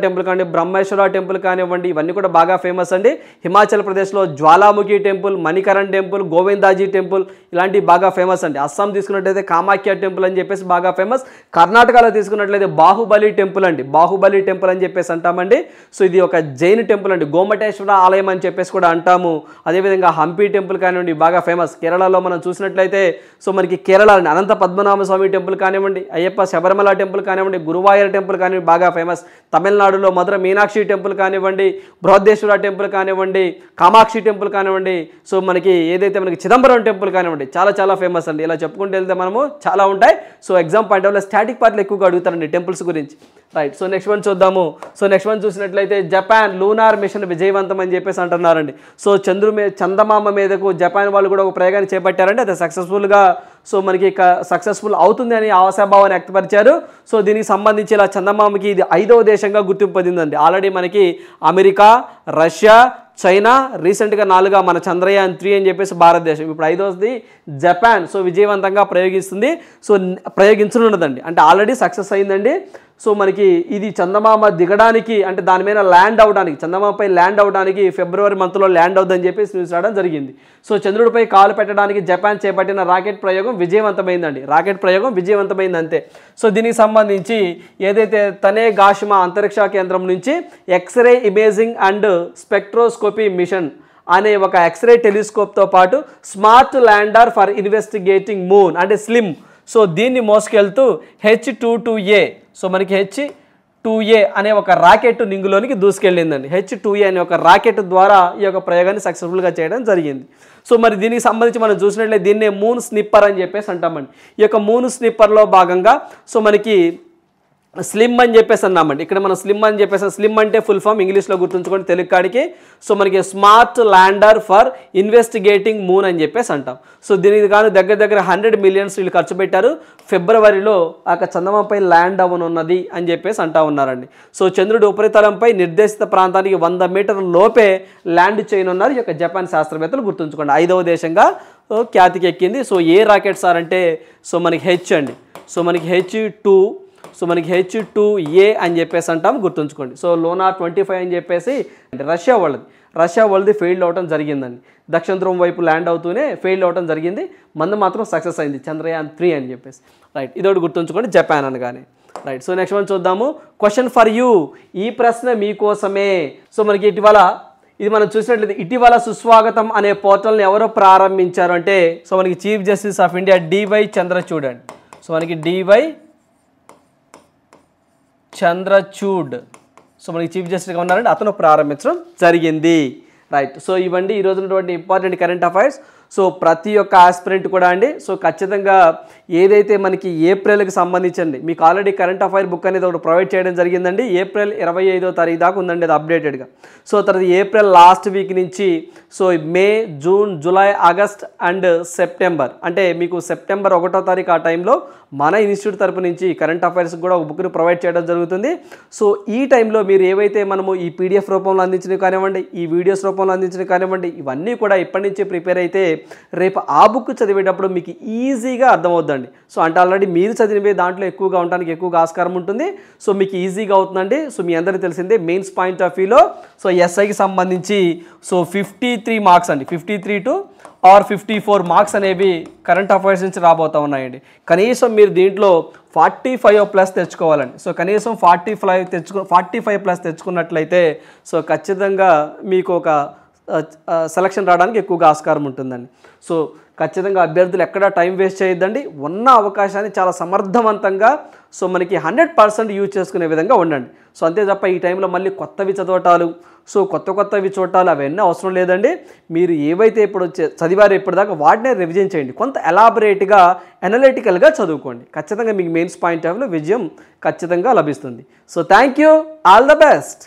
టెంపుల్ కానివ్వండి, బ్రహ్మేశ్వర టెంపుల్ కానివ్వండి, ఇవన్నీ కూడా బాగా ఫేమస్ అండి. హిమాచల్ ప్రదేశ్లో Jwalamukhi temple, Manikaran temple, గోవిందాజీ temple ఇలాంటివి బాగా ఫేమస్ అండి. అస్సాం తీసుకున్నట్లయితే కామాఖ్య టెంపుల్ అని చెప్పేసి బాగా ఫేమస్. కర్ణాటకలో తీసుకున్నట్లయితే బాహుబలి టెంపుల్ అండి. బాహుబలి టెంపుల్ అని చెప్పేసి అంటామండి. సో ఇది ఒక జైన్ టెంపుల్ అండి. గోమటేశ్వర ఆలయం అని చెప్పేసి కూడా అంటాము. అదేవిధంగా హంపి టెంపుల్ కానివ్వండి బాగా ఫేమస్. కేరళలో మనం చూసినట్లయితే సో మనకి కేరళ అనంత పద్మనాభ స్వామి టెంపుల్ కానివ్వండి, అయ్యప్ప శబరిమల టెంపుల్ కానివ్వండి, గురువాయూర్ టెంపుల్ కానివ్వండి బాగా ఫేమస్. తమిళనాడులో మధుర మీనాక్షి టెంపుల్ కానివ్వండి, బృహదేశ్వర టెంపుల్ కానివ్వండి, కామాక్షి టెంపుల్ కానివ్వండి, సో మనకి ఏదైతే మనకి చిదంబరం టెంపుల్ కానివ్వండి చాలా చాలా ఫేమస్ అండి. ఇలా చెప్పుకుంటూ వెళ్తే మనము చాలా ఉంటాయి. So exam point of static పార్ట్లు ఎక్కువగా అడుగుతారండి టెంపుల్స్ గురించి. రైట్. సో నెక్స్ట్ వన్ చూద్దాము. సో నెక్స్ట్ వన్ చూసినట్లయితే జపాన్ లూనార్ మిషన్ విజయవంతం అని చెప్పేసి అంటున్నారండి. సో చందమామ మీదకు జపాన్ వాళ్ళు కూడా ఒక ప్రయోగాన్ని చేపట్టారండి. అది సక్సెస్ఫుల్గా సో మనకి సక్సెస్ఫుల్ అవుతుంది అని ఆశాభావాన్ని వ్యక్తపరిచారు. సో దీనికి సంబంధించి ఇలా చందమామకి ఇది 5వ దేశంగా గుర్తింపు పొందిందండి. ఆల్రెడీ మనకి అమెరికా, రష్యా, చైనా, రీసెంట్గా 4గా మన చంద్రయాన్ 3 అని చెప్పేసి భారతదేశం, ఇప్పుడు 5వది జపాన్. సో విజయవంతంగా ప్రయోగించనున్నదండి. అంటే ఆల్రెడీ సక్సెస్ అయిందండి. సో మనకి ఇది చందమామ దిగడానికి అంటే దాని మీద ల్యాండ్ అవడానికి, చందమామపై ల్యాండ్ అవడానికి ఫిబ్రవరి మంత్లో ల్యాండ్ అవుతుందని చెప్పేసి న్యూస్ రావడం జరిగింది. సో చంద్రుడిపై కాలు పెట్టడానికి జపాన్ చేపట్టిన రాకెట్ ప్రయోగం విజయవంతమైందండి. రాకెట్ ప్రయోగం విజయవంతమైంది అంతే. సో దీనికి సంబంధించి ఏదైతే తనేగాషిమా అంతరిక్ష కేంద్రం నుంచి X-ray imaging and spectroscopy mission అనే ఒక ఎక్స్రే టెలిస్కోప్తో పాటు smart lander for investigating moon అంటే స్లిమ్, సో దీన్ని మోసుకెళ్తూ H-22A, సో మనకి H-2A అనే ఒక రాకెట్ నింగులోనికి దూసుకెళ్ళిందండి. H-2A అనే ఒక రాకెట్ ద్వారా ఈ యొక్క ప్రయోగాన్ని సక్సెస్ఫుల్గా చేయడం జరిగింది. సో మరి దీనికి సంబంధించి మనం చూసినట్లయితే దీన్నే మూన్ స్నిప్పర్ అని చెప్పేసి అంటామండి. ఈ యొక్క మూన్ స్నిప్పర్లో భాగంగా సో మనకి స్లిమ్ అని చెప్పేసి అన్నామండి. ఇక్కడ మనం స్లిమ్ అని చెప్పేసి, స్లిమ్ అంటే ఫుల్ ఫామ్ ఇంగ్లీష్లో గుర్తుంచుకోండి తెలుగు కాడికి. సో మనకి smart lander for investigating moon అని చెప్పేసి అంటాం. సో దీనికి కానీ దగ్గర 100 మిలియన్స్ వీళ్ళు ఖర్చు పెట్టారు. ఫిబ్రవరిలో ఆ చందమామపై ల్యాండ్ అవ్వనున్నది అని చెప్పేసి అంటా ఉన్నారండి. సో చంద్రుడి ఉపరితలంపై నిర్దేశిత ప్రాంతానికి 100 మీటర్ల లోపే ల్యాండ్ చేయనున్నారు ఈ యొక్క జపాన్ శాస్త్రవేత్తలు, గుర్తుంచుకోండి. 5వ దేశంగా ఖ్యాతికి ఎక్కింది. సో ఏ రాకెట్ సార్ అంటే సో మనకి హెచ్ అండి. సో మనకి H2, సో మనకి H2A అని చెప్పేసి అంటాం, గుర్తుంచుకోండి. సో లోనార్ 25 అని చెప్పేసి రష్యా వాళ్ళది ఫెయిల్డ్ అవడం జరిగిందండి. దక్షిణ ధ్రువం వైపు ల్యాండ్ అవుతూనే ఫెయిల్డ్ అవడం జరిగింది. మంది మాత్రం సక్సెస్ అయింది, చంద్రయాన్ 3 అని చెప్పేసి. రైట్, ఇదొకటి గుర్తుంచుకోండి జపాన్ అనగానే. రైట్, సో నెక్స్ట్ వన్ చూద్దాము. క్వశ్చన్ ఫర్ యూ, ఈ ప్రశ్న మీకోసమే. సో మనకి ఇది మనం చూసినట్లయితే ఇటీవల సుస్వాగతం అనే పోర్టల్ని ఎవరో ప్రారంభించారు అంటే సో మనకి chief justice of India DY Chandrachud అండి. సో మనకి DY చంద్రచూడ్, సో మనకి చీఫ్ జస్టిస్గా ఉన్నారంటే అతను ప్రారంభించడం జరిగింది. రైట్, సో ఇవ్వండి ఈరోజు ఉన్నటువంటి ఇంపార్టెంట్ కరెంట్ అఫైర్స్. సో ప్రతి ఒక్క ఆస్పిరెంట్ కూడా అండి సో ఖచ్చితంగా ఏదైతే మనకి ఏప్రిల్కి సంబంధించండి మీకు ఆల్రెడీ కరెంట్ అఫైర్ బుక్ అనేది ఒకటి ప్రొవైడ్ చేయడం జరిగిందండి. ఏప్రిల్ 25వ తారీఖు దాకా ఉందండి అది అప్డేటెడ్గా. సో తర్వాత ఏప్రిల్ లాస్ట్ వీక్ నుంచి so May, June, July, August and September, అంటే మీకు సెప్టెంబర్ 1వ తారీఖు ఆ టైంలో మన ఇన్స్టిట్యూట్ తరపు నుంచి కరెంట్ అఫైర్స్కి కూడా ఒక బుక్ని ప్రొవైడ్ చేయడం జరుగుతుంది. సో ఈ టైంలో మీరు ఏవైతే మనము ఈ PDF రూపంలో అందించినవి కానివ్వండి, ఈ వీడియోస్ రూపంలో అందించినవి కానివ్వండి, ఇవన్నీ కూడా ఇప్పటి నుంచి ప్రిపేర్ అయితే రేపు ఆ బుక్ చదివేటప్పుడు మీకు ఈజీగా అర్థమవుద్దండి. సో అంటే ఆల్రెడీ మీరు చదివినవి దాంట్లో ఎక్కువగా ఉండడానికి ఎక్కువగా ఆస్కారం ఉంటుంది. సో మీకు ఈజీగా అవుతుందండి. సో మీ అందరికీ తెలిసిందే మెయిన్స్ పాయింట్ ఆఫ్ వ్యూలో సో SIకి సంబంధించి సో 53 మార్క్స్ అండి, 53 to 54 మార్క్స్ అనేవి కరెంట్ అఫైర్స్ నుంచి రాబోతూ ఉన్నాయండి. కనీసం మీరు దీంట్లో 45+ తెచ్చుకోవాలండి. సో కనీసం 45+ తెచ్చుకున్నట్లయితే సో ఖచ్చితంగా మీకు ఒక సెలక్షన్ రావడానికి ఎక్కువగా ఆస్కారం ఉంటుందండి. సో ఖచ్చితంగా అభ్యర్థులు ఎక్కడా టైం వేస్ట్ చేయొద్దండి. ఉన్న అవకాశాన్ని చాలా సమర్థవంతంగా సో మనకి 100% యూజ్ చేసుకునే విధంగా ఉండండి. సో అంతే తప్ప ఈ టైంలో మళ్ళీ కొత్తవి చదవటాలు, సో కొత్తవి చూడాలి అవన్నీ అవసరం లేదండి. మీరు ఏవైతే ఇప్పుడు చదివారో ఇప్పటిదాకా వాటినే రివిజన్ చేయండి. కొంత ఎలాబరేట్గా అనలిటికల్గా చదువుకోండి. ఖచ్చితంగా మీకు మెయిన్స్ పాయింట్ ఆఫ్ వ్యూలో విజయం ఖచ్చితంగా లభిస్తుంది. So thank you, all the best.